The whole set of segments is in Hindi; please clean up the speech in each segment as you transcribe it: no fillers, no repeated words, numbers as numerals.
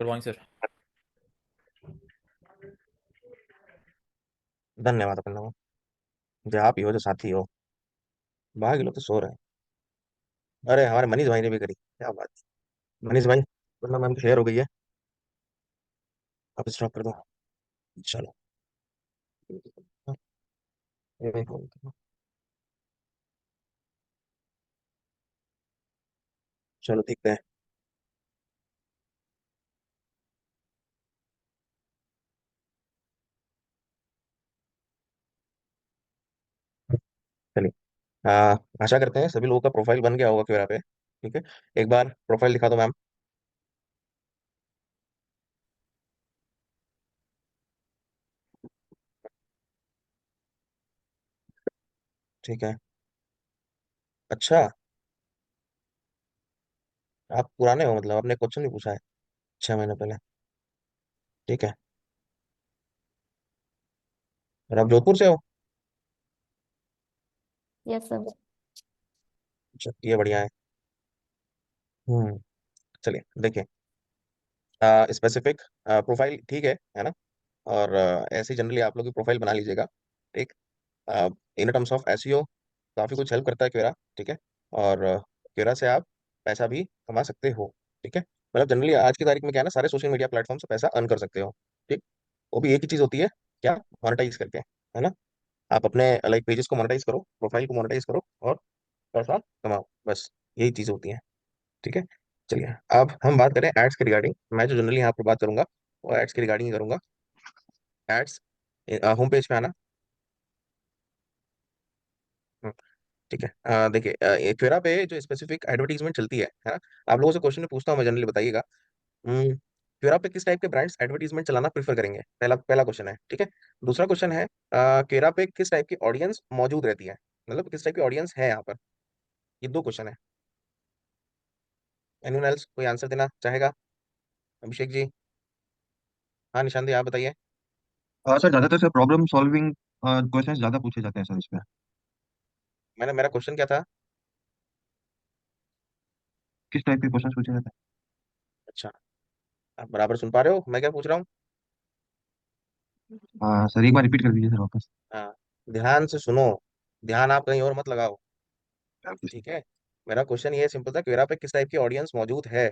Good morning sir. धन्यवाद अपना। जो आप ही हो, जो साथी हो। बाकी लोग तो सो रहे हैं। अरे हमारे मनीष भाई ने भी करी, क्या बात। मनीष भाई, वरना मैम शेयर हो गई है। आप स्टॉप कर दो। चलो। एक मिनट। चलो देखते हैं। चलिए। आशा करते हैं सभी लोगों का प्रोफाइल बन गया होगा क्वेरा पे। ठीक है। एक बार प्रोफाइल दिखा दो मैम। ठीक है। अच्छा। आप पुराने हो, मतलब आपने क्वेश्चन भी पूछा है 6 महीने पहले। ठीक है। और आप जोधपुर से हो? Yes sir. अच्छा, ये बढ़िया है। चलिए देखिए। स्पेसिफिक प्रोफाइल ठीक है ना। और ऐसे ही जनरली आप लोग की प्रोफाइल बना लीजिएगा। ठीक। इन टर्म्स ऑफ एसईओ काफ़ी कुछ हेल्प करता है क्वेरा। ठीक है। और क्वेरा से आप पैसा भी कमा सकते हो। ठीक है। मतलब जनरली आज की तारीख में क्या है ना, सारे सोशल मीडिया प्लेटफॉर्म से पैसा अर्न कर सकते हो। ठीक। वो भी एक ही चीज़ होती है, क्या? मोनेटाइज करके, है ना। आप अपने लाइक पेजेस को मोनेटाइज करो, प्रोफाइल को मोनेटाइज करो और पैसा कमाओ, बस यही चीज़ होती है। ठीक है। चलिए। अब हम बात करें एड्स के रिगार्डिंग। मैं जो जनरली यहाँ पर बात करूंगा वो एड्स के रिगार्डिंग ही करूंगा। एड्स, होम पेज पे आना। हम्म, ठीक है। देखिए, क्वेरा पे जो स्पेसिफिक एडवर्टीजमेंट चलती है ना। आप लोगों से क्वेश्चन पूछता हूँ मैं, जनरली बताइएगा। क्वेरा पे किस टाइप के ब्रांड्स एडवर्टीजमेंट चलाना प्रीफर करेंगे? पहला पहला क्वेश्चन है। ठीक है। दूसरा क्वेश्चन है, क्वेरा पे किस टाइप की ऑडियंस मौजूद रहती है, मतलब किस टाइप की ऑडियंस है यहाँ पर। ये दो क्वेश्चन है। एनिवन एल्स कोई आंसर देना चाहेगा? अभिषेक जी। हाँ, निशांत जी आप बताइए। सर ज्यादातर सर प्रॉब्लम सॉल्विंग क्वेश्चंस ज्यादा पूछे जाते हैं सर इसमें। मेरा क्वेश्चन क्या था? किस टाइप के क्वेश्चंस पूछे जाते अच्छा, आप बराबर सुन पा रहे हो मैं क्या पूछ रहा हूँ? हैं? सर एक बार रिपीट कर दीजिए सर वापस। हाँ, ध्यान से सुनो। ध्यान आप कहीं और मत लगाओ। ठीक है। मेरा क्वेश्चन ये सिंपल था, क्वेरा पे किस टाइप की ऑडियंस मौजूद है,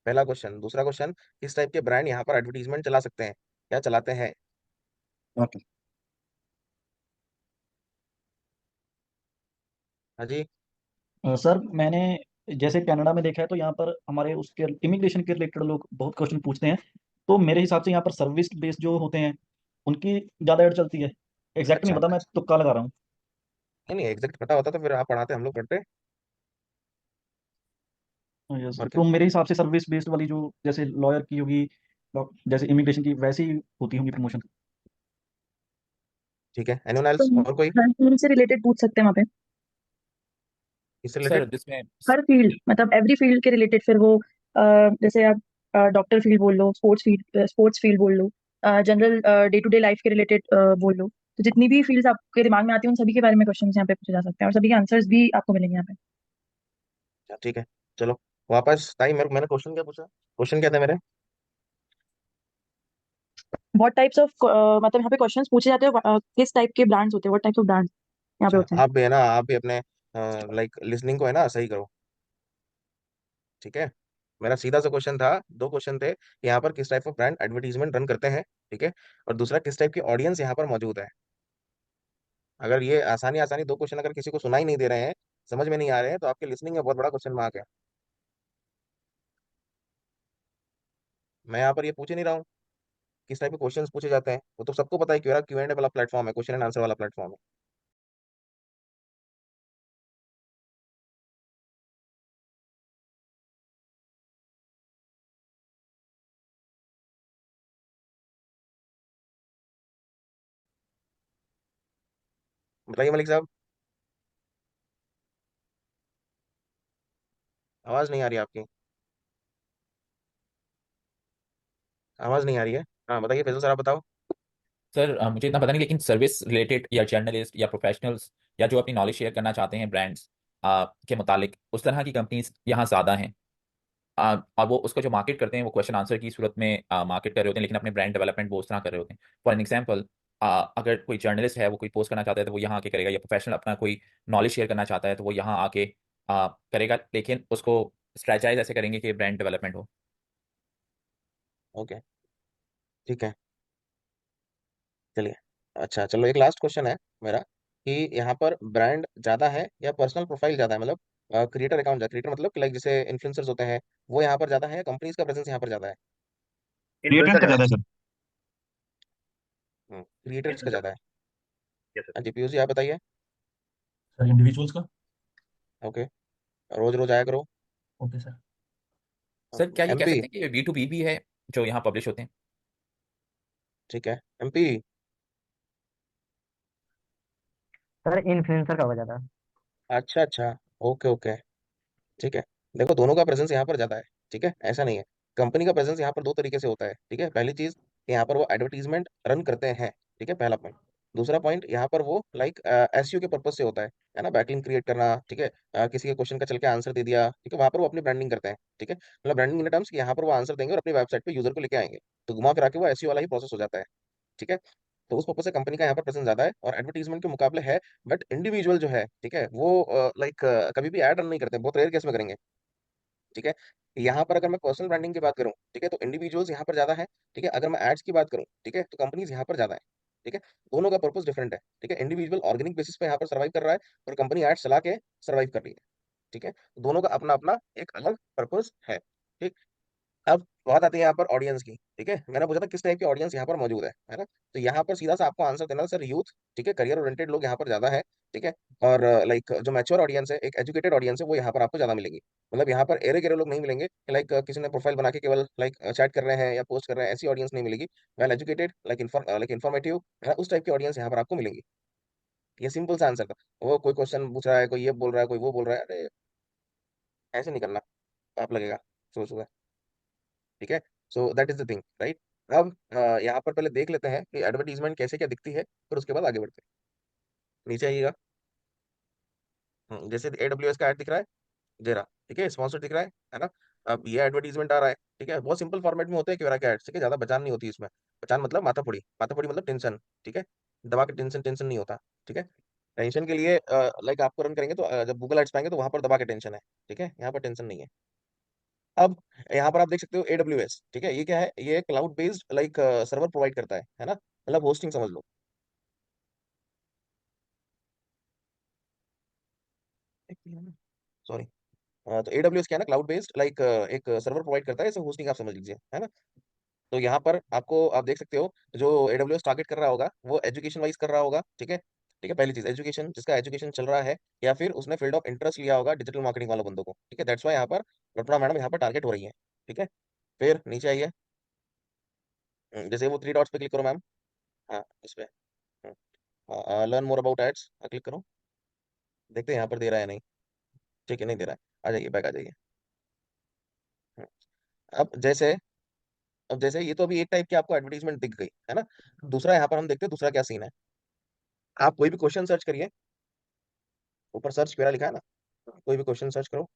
पहला क्वेश्चन। दूसरा क्वेश्चन, किस टाइप के ब्रांड यहाँ पर एडवर्टीजमेंट चला सकते हैं, क्या चलाते हैं। ओके। हाँ जी। सर मैंने जैसे कनाडा में देखा है तो यहाँ पर हमारे उसके इमिग्रेशन के रिलेटेड लोग बहुत क्वेश्चन पूछते हैं। तो मेरे हिसाब से यहाँ पर सर्विस बेस्ड जो होते हैं उनकी ज़्यादा एड चलती है। एग्जैक्ट नहीं अच्छा, पता, मैं तुक्का लगा रहा हूँ। नहीं नहीं, एग्जैक्ट पता होता तो फिर आप पढ़ाते, हम लोग पढ़ते। यस, और क्या। तो मेरे हिसाब से सर्विस बेस्ड वाली जो जैसे लॉयर की होगी, जैसे इमिग्रेशन की, वैसी ही होती होंगी प्रमोशन। ठीक है। एनिवन तो एल्स और कोई? हर फील्ड से रिलेटेड पूछ सकते हैं वहाँ पे। इससे सर रिलेटेड? जिसमें हर फील्ड मतलब एवरी फील्ड के रिलेटेड, फिर वो जैसे आप डॉक्टर फील्ड बोल लो, स्पोर्ट्स फील्ड बोल लो, general day to day life के रिलेटेड बोल लो। तो जितनी भी फील्ड्स आपके दिमाग में आती हैं उन सभी के बारे में क्वेश्चन यहाँ पे पूछे जा सकते हैं और सभी के आंसर्स भी आपको मिलेंगे यहाँ पे। ठीक है। चलो वापस टाइम, मेरे मैंने क्वेश्चन क्या पूछा, क्वेश्चन क्या था मेरे? व्हाट टाइप्स ऑफ मतलब यहाँ पे क्वेश्चंस पूछे जाते हैं, किस टाइप के ब्रांड्स होते हैं, व्हाट टाइप्स ऑफ ब्रांड्स यहाँ पे अच्छा, होते हैं। आप भी है ना, आप भी अपने लाइक लिसनिंग को है ना सही करो। ठीक है। मेरा सीधा सा क्वेश्चन था, दो क्वेश्चन थे कि यहाँ पर किस type of brand advertisement run करते हैं। ठीक है। और दूसरा, किस टाइप की ऑडियंस यहाँ पर मौजूद है। अगर ये आसानी आसानी दो क्वेश्चन अगर किसी को सुनाई नहीं दे रहे हैं, समझ में नहीं आ रहे हैं, तो आपके लिसनिंग में बहुत बड़ा क्वेश्चन मार्क है। मैं यहाँ पर ये पूछ ही नहीं रहा हूँ किस टाइप के क्वेश्चंस पूछे जाते हैं, वो तो सबको पता है, क्यों Q&A वाला प्लेटफॉर्म है, क्वेश्चन एंड आंसर वाला प्लेटफॉर्म है। बताइए मलिक साहब। आवाज नहीं आ रही आपकी। आवाज नहीं आ रही है। हाँ बताइए फैजल सर, आप बताओ। सर मुझे इतना पता नहीं, लेकिन सर्विस रिलेटेड या जर्नलिस्ट या प्रोफेशनल्स या जो अपनी नॉलेज शेयर करना चाहते हैं ब्रांड्स के मुतालिक, उस तरह की कंपनीज यहाँ ज़्यादा हैं। और वो उसको जो मार्केट करते हैं वो क्वेश्चन आंसर की सूरत में मार्केट कर रहे होते हैं, लेकिन अपने ब्रांड डेवलपमेंट वो उस तरह कर रहे होते हैं। फॉर एन एग्जाम्पल, अगर कोई जर्नलिस्ट है वो कोई पोस्ट करना चाहता है तो वो यहाँ आके करेगा, या प्रोफेशनल अपना कोई नॉलेज शेयर करना चाहता है तो वो यहाँ आके करेगा, लेकिन उसको स्ट्रेटजाइज ऐसे करेंगे कि ब्रांड डेवलपमेंट हो। ओके, ठीक है, चलिए। अच्छा, चलो एक लास्ट क्वेश्चन है मेरा कि यहाँ पर ब्रांड ज्यादा है या पर्सनल प्रोफाइल ज्यादा है, मतलब क्रिएटर अकाउंट, क्रिएटर मतलब लाइक जैसे इन्फ्लुएंसर्स होते हैं, वो यहाँ पर ज्यादा है या कंपनीज का प्रेजेंस यहाँ पर ज्यादा है? क्रिएटर्स का ज्यादा है सर। क्रिएटर्स का ज्यादा है। हाँ जी, पीयूष जी आप बताइए। सर इंडिविजुअल्स का। ओके, रोज रोज आया करो। Okay sir. सर क्या ये कह एमपी, सकते हैं कि B2B भी है जो यहाँ पब्लिश होते हैं? ठीक है, एमपी। सर इन्फ्लुएंसर का हो जाता। अच्छा अच्छा, ओके ओके, ठीक है। देखो, दोनों का प्रेजेंस यहाँ पर ज्यादा है, ठीक है, ऐसा नहीं है। कंपनी का प्रेजेंस यहाँ पर दो तरीके से होता है, ठीक है। पहली चीज कि यहाँ पर वो एडवर्टीजमेंट रन करते हैं, ठीक है, पहला पॉइंट। दूसरा पॉइंट, यहाँ पर वो लाइक एसईओ के पर्पज से होता है ना, बैकलिंक क्रिएट करना, ठीक है। किसी के क्वेश्चन का चल के आंसर दे दिया, ठीक है, वहां पर वो अपनी ब्रांडिंग करते हैं, ठीक है। मतलब ब्रांडिंग इन टर्म्स कि यहाँ पर वो आंसर देंगे और अपनी वेबसाइट पे यूजर को लेके आएंगे, तो घुमा फिरा के वो एसईओ वाला ही प्रोसेस हो जाता है, ठीक है। तो उस पर्पज से कंपनी का यहाँ पर प्रेजेंस ज्यादा है और एडवर्टीजमेंट के मुकाबले है। बट इंडिविजुअल जो है, ठीक है, वो लाइक कभी भी ऐड रन नहीं करते, बहुत रेयर केस में करेंगे, ठीक है। यहाँ पर अगर मैं पर्सनल ब्रांडिंग की बात करूँ, ठीक है, तो इंडिविजुअल्स यहाँ पर ज्यादा है, ठीक है। अगर मैं एड्स की बात करूँ, ठीक है, तो कंपनीज यहाँ पर ज्यादा है, ठीक है। दोनों का पर्पस डिफरेंट है, ठीक है। इंडिविजुअल ऑर्गेनिक बेसिस पे यहाँ पर सर्वाइव कर रहा है और कंपनी एड्स चला के सर्वाइव कर रही है, ठीक है। दोनों का अपना अपना एक अलग पर्पस है, ठीक। अब बात आती है यहाँ पर ऑडियंस की, ठीक है। मैंने पूछा था किस टाइप की ऑडियंस यहाँ पर मौजूद है ना। तो यहाँ पर सीधा सा आपको आंसर देना है, सर यूथ, ठीक है, करियर ओरिएंटेड लोग यहाँ पर ज्यादा है, ठीक है। और लाइक जो मैच्योर ऑडियंस है, एक एजुकेटेड ऑडियंस है, वो यहाँ पर आपको ज्यादा मिलेगी। मतलब यहाँ पर एरे गेरे लोग नहीं मिलेंगे, लाइक किसी ने प्रोफाइल बना के केवल लाइक चैट कर रहे हैं या पोस्ट कर रहे हैं, ऐसी ऑडियंस नहीं मिलेगी। वेल एजुकेटेड, लाइक इन्फॉर्मेटिव, उस टाइप की ऑडियंस यहाँ पर आपको मिलेगी। ये सिंपल सा आंसर था। वो कोई क्वेश्चन पूछ रहा है, कोई ये बोल रहा है, कोई वो बोल रहा है, अरे ऐसे नहीं करना, आप लगेगा सोच, ठीक है। So that is the thing, right. अब यहाँ पर पहले देख लेते हैं कि एडवर्टीजमेंट कैसे क्या दिखती है, फिर उसके बाद आगे बढ़ते हैं। नीचे आइएगा। जैसे AWS का ऐड दिख रहा है, दे रहा, ठीक है, स्पॉन्सर दिख रहा है ना। अब ये एडवर्टीजमेंट आ रहा है, ठीक है, बहुत सिंपल फॉर्मेट में होते हैं क्यों एड्स, ठीक है, ज्यादा बचान नहीं होती इसमें। बचान मतलब माथापड़ी, माथापड़ी मतलब टेंशन, ठीक है। दबा के टेंशन, टेंशन नहीं होता, ठीक है। टेंशन के लिए लाइक आपको रन करेंगे तो जब गूगल एड्स पाएंगे तो वहां पर दबा के टेंशन है, ठीक है, यहाँ पर टेंशन नहीं है। अब यहाँ पर आप देख सकते हो AWS, ठीक है, ये क्या है, ये cloud based like server provide करता है ना, मतलब होस्टिंग समझ लो। सॉरी। तो AWS क्या है ना, क्लाउड बेस्ड लाइक एक सर्वर प्रोवाइड करता है, इसे होस्टिंग आप समझ लीजिए, है ना। तो यहाँ पर आपको आप देख सकते हो जो AWS टारगेट कर रहा होगा वो एजुकेशन वाइज कर रहा होगा, ठीक है। ठीक है, पहली चीज एजुकेशन, जिसका एजुकेशन चल रहा है या फिर उसने फील्ड ऑफ इंटरेस्ट लिया होगा डिजिटल मार्केटिंग वालों बंदों को, ठीक है। दैट्स वाई यहाँ पर रत्ना मैडम यहाँ पर टारगेट हो रही है, ठीक है। फिर नीचे आइए। जैसे वो थ्री डॉट्स पे क्लिक करो मैम। हाँ, इस पे learn more about ads click करो। देखते हैं यहाँ पर दे रहा है नहीं, ठीक है, नहीं दे रहा है, आ जाइए, बैक आ जाइए। हम्म, अब जैसे अब जैसे ये तो अभी एक टाइप की आपको एडवर्टीजमेंट दिख गई है ना। दूसरा यहाँ पर हम देखते हैं दूसरा क्या सीन है। आप कोई भी क्वेश्चन सर्च करिए, ऊपर सर्च क्वेरा लिखा है ना, कोई भी क्वेश्चन सर्च करो।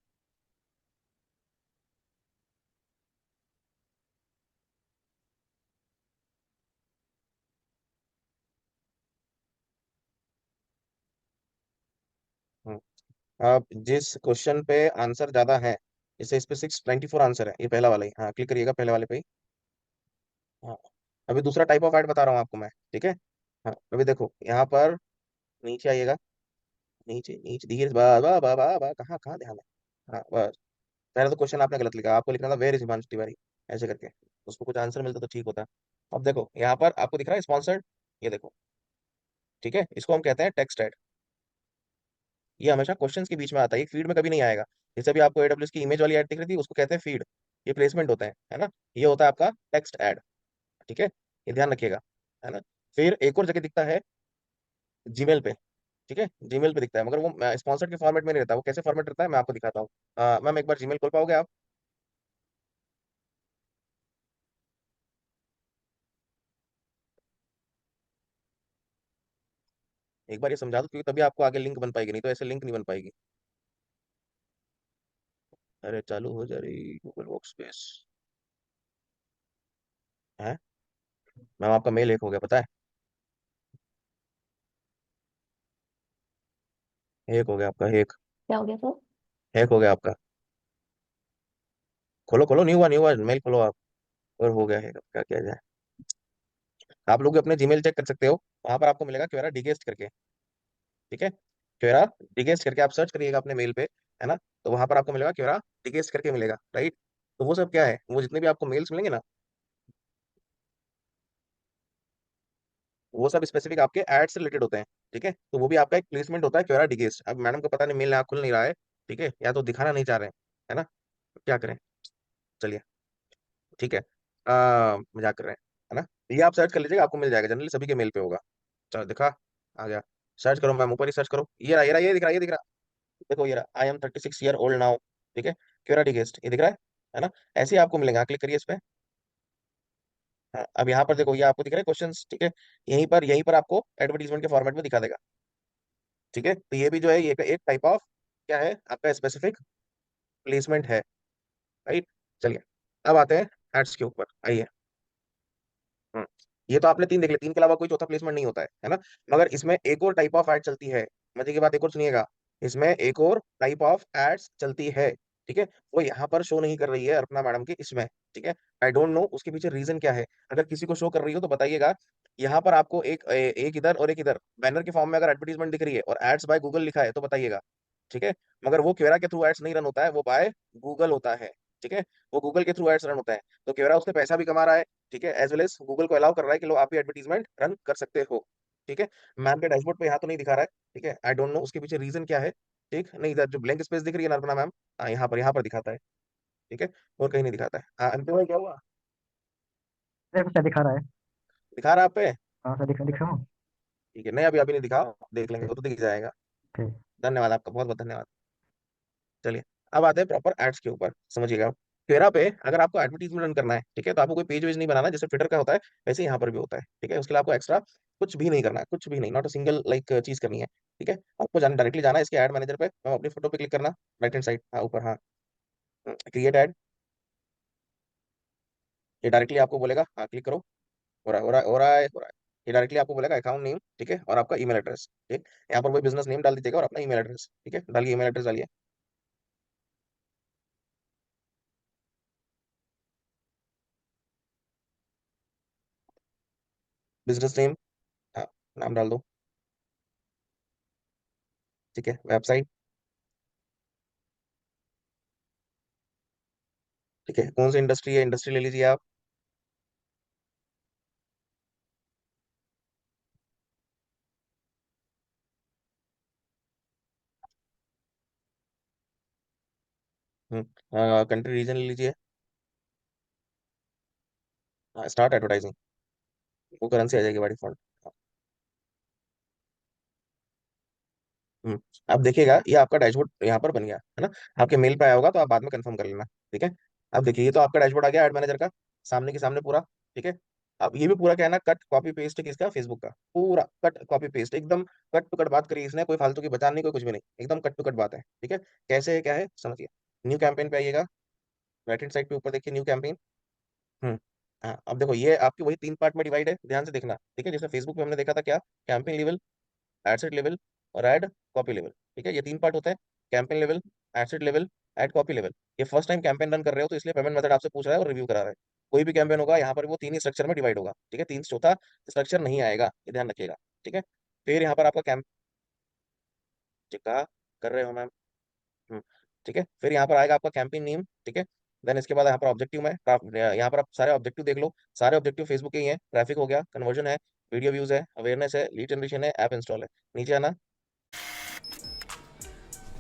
हम्म, आप जिस क्वेश्चन पे आंसर ज्यादा है, जैसे इस पे 694 आंसर है, ये पहला वाला ही, हाँ क्लिक करिएगा पहले वाले पे ही। हाँ, अभी दूसरा टाइप ऑफ ऐड बता रहा हूँ आपको मैं, ठीक है। हाँ, अभी देखो यहाँ पर नीचे आइएगा। नीचे नीचे धीरे, बा बा बा बा बा, कहाँ कहाँ ध्यान है। हाँ बस, पहले तो क्वेश्चन आपने गलत लिखा, आपको लिखना था वेयर इज हिमांशु तिवारी, ऐसे करके उसको कुछ आंसर मिलता तो ठीक होता। अब देखो यहाँ पर आपको दिख रहा है स्पॉन्सर्ड, ये देखो, ठीक है, इसको हम कहते हैं टेक्स्ट ऐड। ये हमेशा क्वेश्चंस के बीच में आता है, एक फीड में कभी नहीं आएगा। जैसे अभी आपको AWS की इमेज वाली ऐड दिख रही थी, उसको कहते हैं फीड, ये प्लेसमेंट होता है ना। ये होता है आपका टेक्स्ट ऐड, ठीक है, ये ध्यान रखिएगा, है ना। फिर एक और जगह दिखता है जीमेल पे, ठीक है, जीमेल पे दिखता है, मगर वो स्पॉन्सर्ड के फॉर्मेट में नहीं रहता। वो कैसे फॉर्मेट रहता है मैं आपको दिखाता हूँ। मैम एक बार जीमेल खोल पाओगे आप? एक बार ये समझा दो, क्योंकि तभी आपको आगे लिंक बन पाएगी, नहीं तो ऐसे लिंक नहीं बन पाएगी। अरे चालू हो जा रही गूगल वर्क स्पेस है। मैम आपका मेल हैक हो गया पता है, हैक हो गया आपका, हैक क्या हो गया सर? हैक हो गया आपका। खोलो खोलो, न्यू हुआ मेल खोलो आप। और हो गया हैक, अब क्या किया जाए। आप लोग अपने जीमेल चेक कर सकते हो, वहां पर आपको मिलेगा क्वेरा डिगेस्ट करके। ठीक है, क्वेरा डिगेस्ट करके आप सर्च करिएगा अपने मेल पे, है ना। तो वहां पर आपको मिलेगा क्वेरा डिगेस्ट करके मिलेगा, राइट। तो वो सब क्या है, वो जितने भी आपको मेल्स मिलेंगे ना, वो सब स्पेसिफिक आपके एड से रिलेटेड होते हैं। ठीक है, तो वो भी आपका एक प्लेसमेंट होता है क्वेरा डिगेस्ट। अब मैडम को पता नहीं मेल यहाँ खुल नहीं रहा है, ठीक है, या तो दिखाना नहीं चाह रहे हैं, है ना। तो क्या करें, चलिए, ठीक है, मजाक कर रहे हैं, है ना। ये आप सर्च कर लीजिएगा, आपको मिल जाएगा, जनरली सभी के मेल पे होगा। चलो दिखा, आ गया। सर्च करो मैम, ऊपर ही सर्च करो, ये रहा ये दिख रहा, ये दिख रहा। देखो ये रहा, I am 36 year old now. ठीक है, क्यूरिटी गेस्ट, ये दिख रहा है ना। ऐसे ही आपको मिलेगा, क्लिक करिए इस पे। हाँ, अब यहाँ पर देखो, ये आपको दिख रहा है क्वेश्चंस, ठीक है। यहीं पर आपको एडवर्टीजमेंट के फॉर्मेट में दिखा देगा। ठीक है, तो ये भी जो है, ये एक टाइप ऑफ क्या है, आपका स्पेसिफिक प्लेसमेंट है, राइट। चलिए, अब आते हैं एड्स के ऊपर, आइए। हम्म, ये तो आपने तीन देख लिया, तीन के अलावा कोई चौथा प्लेसमेंट नहीं होता है ना। मगर इसमें एक और टाइप ऑफ एड चलती है, मजे की बात एक और सुनिएगा, इसमें एक और टाइप ऑफ एड्स चलती है। ठीक है, वो यहाँ पर शो नहीं कर रही है अर्पणा मैडम की इसमें। ठीक है, आई डोंट नो उसके पीछे रीजन क्या है, अगर किसी को शो कर रही हो तो बताइएगा। यहाँ पर आपको एक इधर और एक इधर बैनर के फॉर्म में अगर एडवर्टीजमेंट दिख रही है और एड्स बाय गूगल लिखा है तो बताइएगा। ठीक है, मगर वो क्वेरा के थ्रू एड्स नहीं रन होता है, वो बाय गूगल होता है। ठीक है, वो गूगल के थ्रू एड्स रन होता है, तो क्वेरा उससे पैसा भी कमा रहा है। ठीक है, एज वेल एज गूगल को अलाउ कर रहा है कि लोग आप भी एडवर्टीजमेंट रन कर सकते हो। ठीक है, मैम के डैशबोर्ड पे यहाँ तो नहीं दिखा रहा है। ठीक है, आई डोंट नो उसके पीछे रीजन क्या है। ठीक नहीं, इधर जो ब्लैंक स्पेस दिख रही है ना अर्पणा मैम, हाँ यहाँ पर दिखाता है। ठीक है, और कहीं नहीं दिखाता है। हाँ अंतिम भाई क्या हुआ, मेरे को क्या दिखा रहा है? दिखा रहा है आप पे। हाँ सर, दिखा हूँ। ठीक है, नहीं अभी अभी नहीं दिखा, देख लेंगे ठीक। वो तो दिख जाएगा। ठीक। धन्यवाद आपका, बहुत बहुत धन्यवाद। चलिए, अब आते हैं प्रॉपर एड्स के ऊपर, समझिएगा आप। ट्विटर पे अगर आपको एडवर्टीजमेंट रन करना है, ठीक है, तो आपको कोई पेज वेज नहीं बनाना, जैसे ट्विटर का होता है वैसे यहाँ पर भी होता है। ठीक है, उसके लिए आपको एक्स्ट्रा कुछ भी नहीं करना है, कुछ भी नहीं, नॉट अ सिंगल लाइक चीज करनी है। ठीक है, आपको जाना डायरेक्टली जाना है इसके एड मैनेजर पे, अपनी फोटो पे क्लिक करना, राइट हैंड साइड, हाँ ऊपर, हाँ क्रिएट एड, ये डायरेक्टली आपको बोलेगा, हाँ क्लिक करो। हो रहा है। ये डायरेक्टली आपको बोलेगा अकाउंट नेम, ठीक है, और आपका ईमेल एड्रेस। ठीक, यहाँ पर कोई बिजनेस नेम डाल दीजिएगा और अपना ईमेल एड्रेस। ठीक है, डालिए ईमेल एड्रेस डालिए, बिजनेस नेम, हाँ नाम डाल दो। ठीक है, वेबसाइट, ठीक है, कौन सी इंडस्ट्री है, इंडस्ट्री ले लीजिए आप। कंट्री रीजन ले लीजिए, स्टार्ट एडवर्टाइजिंग, वो करेंसी आ जाएगी बाई डिफॉल्ट। हम्म, अब देखिएगा ये आपका डैशबोर्ड यहाँ पर बन गया है ना, आपके मेल पे आया होगा तो आप बाद में कंफर्म कर लेना। ठीक है, अब देखिए ये तो आपका डैशबोर्ड आ गया एड मैनेजर का, सामने के सामने पूरा। ठीक है, अब ये भी पूरा क्या है ना, कट कॉपी पेस्ट है किसका, फेसबुक का, पूरा कट कॉपी पेस्ट एकदम, कट टू कट बात करी इसने, कोई फालतू की बचान नहीं, कोई कुछ भी नहीं, एकदम कट टू कट बात है। ठीक है, कैसे है क्या है समझिए। न्यू कैंपेन पे आइएगा, राइट हैंड साइड पे ऊपर देखिए न्यू कैंपेन। हम्म, हाँ अब देखो ये आपकी वही तीन पार्ट में डिवाइड है, ध्यान से देखना। ठीक है, जैसे फेसबुक पे हमने देखा था क्या, कैंपेन लेवल, एडसेट लेवल और एड कॉपी लेवल। ठीक है, ये तीन पार्ट होते हैं, campaign level, ad set level, ad copy level. ये फर्स्ट टाइम कैंपेन रन कर रहे हो तो इसलिए पेमेंट मेथड आपसे पूछ रहा है और रिव्यू करा रहा है। कोई भी कैंपेन होगा यहाँ पर वो तीन ही स्ट्रक्चर में डिवाइड होगा। ठीक है, तीन से चौथा स्ट्रक्चर नहीं आएगा, ये ध्यान रखिएगा। ठीक है, फिर यहाँ पर आपका कैंप, कहा कर रहे हो मैम। हम्म, ठीक है, फिर यहाँ पर आएगा आपका कैंपेन नेम। ठीक है, देन इसके बाद यहाँ पर ऑब्जेक्टिव में यहाँ पर आप सारे ऑब्जेक्टिव देख लो, सारे ऑब्जेक्टिव फेसबुक के ही हैं, ट्रैफिक हो गया, कन्वर्जन है, वीडियो व्यूज है, अवेयरनेस है, लीड जनरेशन है, ऐप इंस्टॉल है। नीचे आना,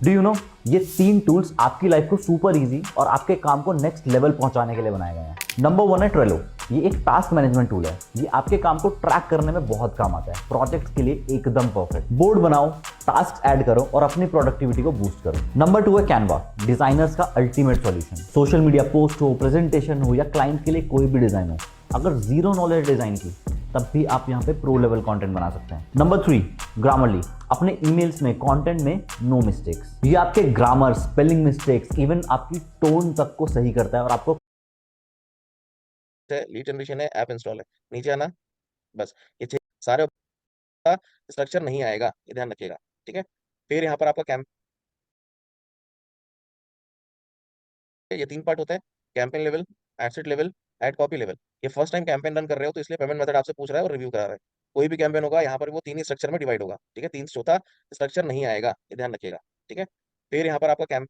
डू यू नो, ये तीन टूल्स आपकी लाइफ को सुपर इजी और आपके काम को नेक्स्ट लेवल पहुंचाने के लिए बनाए गए हैं। नंबर 1 है ट्रेलो। ये एक टास्क मैनेजमेंट टूल है, ये आपके काम को ट्रैक करने में बहुत काम आता है, प्रोजेक्ट्स के लिए एकदम परफेक्ट। बोर्ड बनाओ, टास्क ऐड करो और अपनी प्रोडक्टिविटी को बूस्ट करो। नंबर 2 है कैनवा, डिजाइनर्स का ultimate solution. Social media post हो, प्रेजेंटेशन हो या क्लाइंट के लिए कोई भी डिजाइन हो, अगर जीरो नॉलेज डिजाइन की तब भी आप यहाँ पे प्रो लेवल कंटेंट बना सकते हैं। Number 3, Grammarly. अपने ईमेल्स में, कंटेंट में नो मिस्टेक्स। ये आपके ग्रामर, स्पेलिंग मिस्टेक्स, इवन आपकी टोन तक को सही करता है और आपको लीड जनरेशन है, ऐप इंस्टॉल है, नीचे आना, बस ये सारे स्ट्रक्चर नहीं आएगा, ये ध्यान रखिएगा, ठीक है। फिर यहाँ पर आपका कैंप, ये 3 पार्ट होता है, campaign level, ad set level, ad copy level. ये फर्स्ट टाइम कैंपेन रन कर रहे हो तो इसलिए पेमेंट मेथड आपसे पूछ रहा है और रिव्यू करा रहा है। कोई भी कैंपेन होगा यहाँ पर वो 3 ही स्ट्रक्चर में डिवाइड होगा, ठीक है, 3 चौथा स्ट्रक्चर नहीं आएगा, ये ध्यान रखिएगा, ठीक है। फिर यहाँ पर आपका कैंप,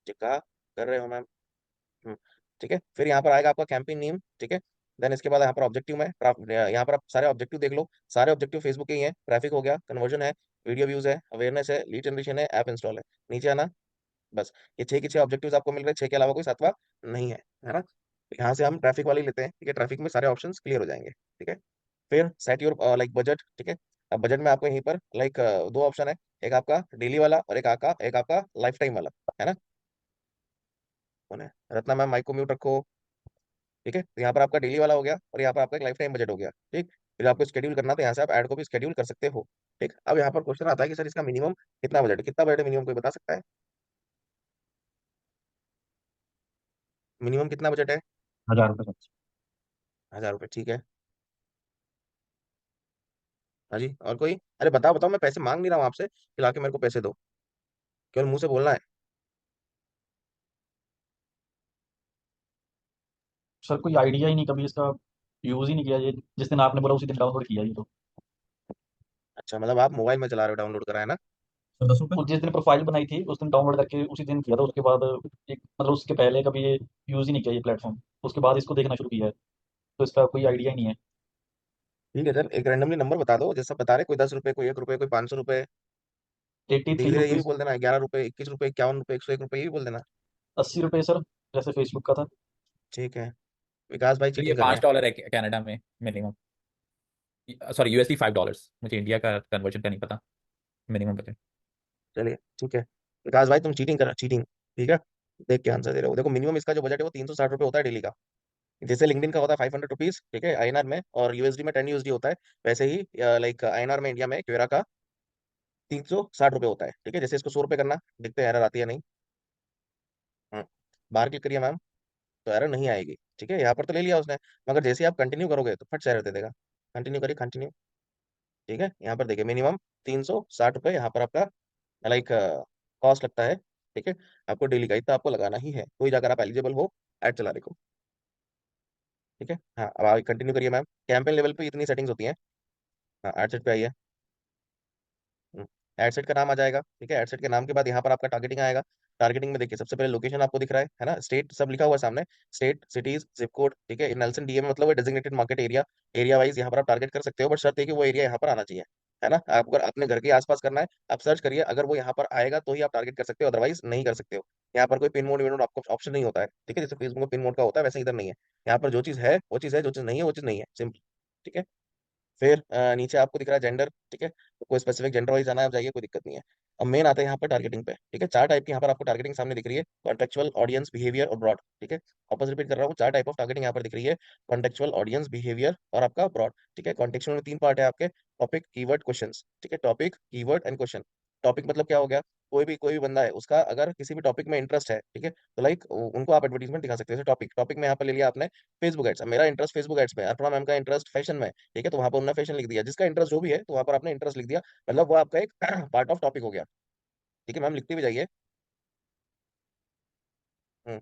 कहा कर रहे हो मैम, ठीक है। फिर यहाँ पर आएगा आपका कैंपेन नेम, ठीक है। देन इसके बाद यहाँ पर ऑब्जेक्टिव में, यहाँ पर आप सारे ऑब्जेक्टिव देख लो, सारे ऑब्जेक्टिव फेसबुक के ही है। ट्रैफिक हो गया, कन्वर्जन है, वीडियो व्यूज है, अवेयरनेस है, लीड जनरेशन है, ऐप इंस्टॉल है, नीचे आना, बस ये 6 के 6 ऑब्जेक्टिव्स आपको मिल रहे हैं, 6 के अलावा कोई सातवां नहीं है ना। यहाँ से हम ट्रैफिक वाले लेते हैं, ठीक है, ट्रैफिक में सारे ऑप्शंस क्लियर हो जाएंगे, ठीक है। फिर सेट योर लाइक बजट, ठीक है। अब बजट में आपको यहीं पर लाइक 2 ऑप्शन है, एक आपका डेली वाला और एक आपका लाइफ टाइम वाला, है ना। कौन है रत्ना मैम, माइक को म्यूट रखो, ठीक है। तो यहाँ पर आपका डेली वाला हो गया और यहाँ पर आपका एक लाइफ टाइम बजट हो गया, ठीक। फिर आपको शेड्यूल करना तो यहाँ से आप ऐड को भी शेड्यूल कर सकते हो, ठीक। अब यहाँ पर क्वेश्चन आता है कि सर इसका मिनिमम कितना बजट है मिनिमम, कोई बता सकता है मिनिमम कितना बजट है? 1000 रुपये तक। 1000 रुपये, ठीक है। हाँ जी, और कोई? अरे बताओ बताओ, मैं पैसे मांग नहीं रहा हूँ आपसे, खिला के मेरे को पैसे दो, केवल मुंह से बोलना है। सर कोई आइडिया ही नहीं, कभी इसका यूज़ ही नहीं किया। ये जिस दिन आपने बोला उसी दिन डाउनलोड किया ये तो। अच्छा, मतलब आप मोबाइल में चला रहे हो, डाउनलोड करा है ना? सर 10 रुपये। और जिस दिन प्रोफाइल बनाई थी उस दिन डाउनलोड करके उसी दिन किया था। उसके बाद एक मतलब उसके पहले कभी ये यूज़ ही नहीं किया ये प्लेटफॉर्म। उसके बाद इसको देखना शुरू किया है, तो इसका कोई आइडिया ही नहीं है। ठीक है सर, एक रैंडमली नंबर बता दो, जैसा बता रहे, कोई 10 रुपये, कोई 1 रुपये, कोई 500 रुपये। 83 धीरे धीरे ये भी रुपीज़। बोल देना, 11 रुपये, 21 रुपये, 51 रुपये, 101 रुपये, ये भी बोल देना। 80 रुपये सर, जैसे फेसबुक का था। ठीक है। विकास भाई तो ये चीटिंग कर रहे हैं। $5 है कनाडा में मिनिमम। Sorry, USD $5। मुझे इंडिया का कन्वर्जन का नहीं पता मिनिमम बजट। चलिए ठीक है, विकास भाई तुम चीटिंग कर, चीटिंग, ठीक है। देख के आंसर दे रहे हो, देखो मिनिमम इसका जो बजट है वो 360 रुपये होता है डेली का। जैसे लिंक्डइन का होता है 500 रुपीज, ठीक है, आईएनआर में, और यूएसडी में 10 यूएसडी होता है। वैसे ही लाइक आईएनआर में इंडिया में क्वेरा का 360 रुपये होता है, ठीक है। जैसे इसको 100 रुपये करना, देखते हैं एरर आती है नहीं। बाहर क्लिक करिए मैम, तो एरर नहीं आएगी, ठीक है। यहाँ पर तो ले लिया उसने, मगर जैसे ही आप कंटिन्यू करोगे तो फट से एरर दे देगा। कंटिन्यू करिए, कंटिन्यू, ठीक है। यहाँ पर देखिए मिनिमम 360 रुपये यहाँ पर आपका लाइक कॉस्ट लगता है, ठीक है। आपको डेली का इतना आपको लगाना ही है, कोई जाकर आप एलिजिबल हो ऐड चलाने को, ठीक है। हाँ, अब आगे कंटिन्यू करिए मैम। कैंपेन लेवल पे इतनी सेटिंग्स होती हैं। हाँ, एड सेट पे आइए। एडसेट का नाम आ जाएगा, ठीक है। एडसेट के नाम के बाद यहाँ पर आपका टारगेटिंग आएगा। टारगेटिंग में देखिए सबसे पहले लोकेशन आपको दिख रहा है ना, स्टेट सब लिखा हुआ है सामने, स्टेट, सिटीज, जिप कोड, ठीक है। नेल्सन डीएम मतलब वो designated market area, area wise यहाँ पर आप टारगेट कर सकते हो, बट शर्त है कि वो एरिया यहाँ पर आना चाहिए, है ना। आप अगर अपने घर के आसपास करना है, आप सर्च करिए, अगर वो यहाँ पर आएगा तो ही आप टारगेट कर सकते हो, अदरवाइज नहीं कर सकते हो। यहाँ पर कोई पिन मोड विन मोड आपको ऑप्शन नहीं होता है, ठीक है। जैसे फेसबुक में पिन मोड का होता है वैसे इधर नहीं है। यहाँ पर जो चीज़ है वो चीज़ है, जो चीज़ नहीं है वो चीज़ नहीं है, सिंपल, ठीक है। फिर नीचे आपको दिख रहा है जेंडर, ठीक है, तो कोई स्पेसिफिक जेंडर वाइज जाना है, आप जाइए, कोई दिक्कत नहीं है। अब मेन आता है यहाँ पर टारगेटिंग पे, ठीक है। 4 टाइप की यहाँ पर आपको टारगेटिंग सामने दिख रही है, कॉन्टेक्चुअल, ऑडियंस, बिहेवियर और ब्रॉड, ठीक है। वापस रिपीट कर रहा हूँ, 4 टाइप ऑफ टारगेटिंग यहाँ पर दिख रही है, कॉन्टेक्चुअल, ऑडियंस, बिहेवियर और आपका ब्रॉड, ठीक है। कॉन्टेक्चुअल में 3 पार्ट है आपके, टॉपिक, कीवर्ड, क्वेश्चंस, ठीक है। Topic, keyword and question. Topic मतलब क्या हो गया, कोई भी बंदा है, उसका अगर किसी भी टॉपिक में इंटरेस्ट है, ठीक है, तो लाइक उनको आप एडवर्टीजमेंट दिखा सकते हैं। टॉपिक, टॉपिक में यहाँ पर ले लिया आपने फेसबुक एड्स, मेरा इंटरेस्ट फेसबुक एड्स में, अर्पणा मैम का इंटरेस्ट फैशन में, ठीक है, तो वहां पर उन्होंने फैशन लिख दिया। जिसका इंटरेस्ट जो भी है तो वहां पर आपने इंटरेस्ट लिख दिया, मतलब वो आपका एक पार्ट ऑफ टॉपिक हो गया, ठीक है। मैम लिखते भी जाइए। हम्म,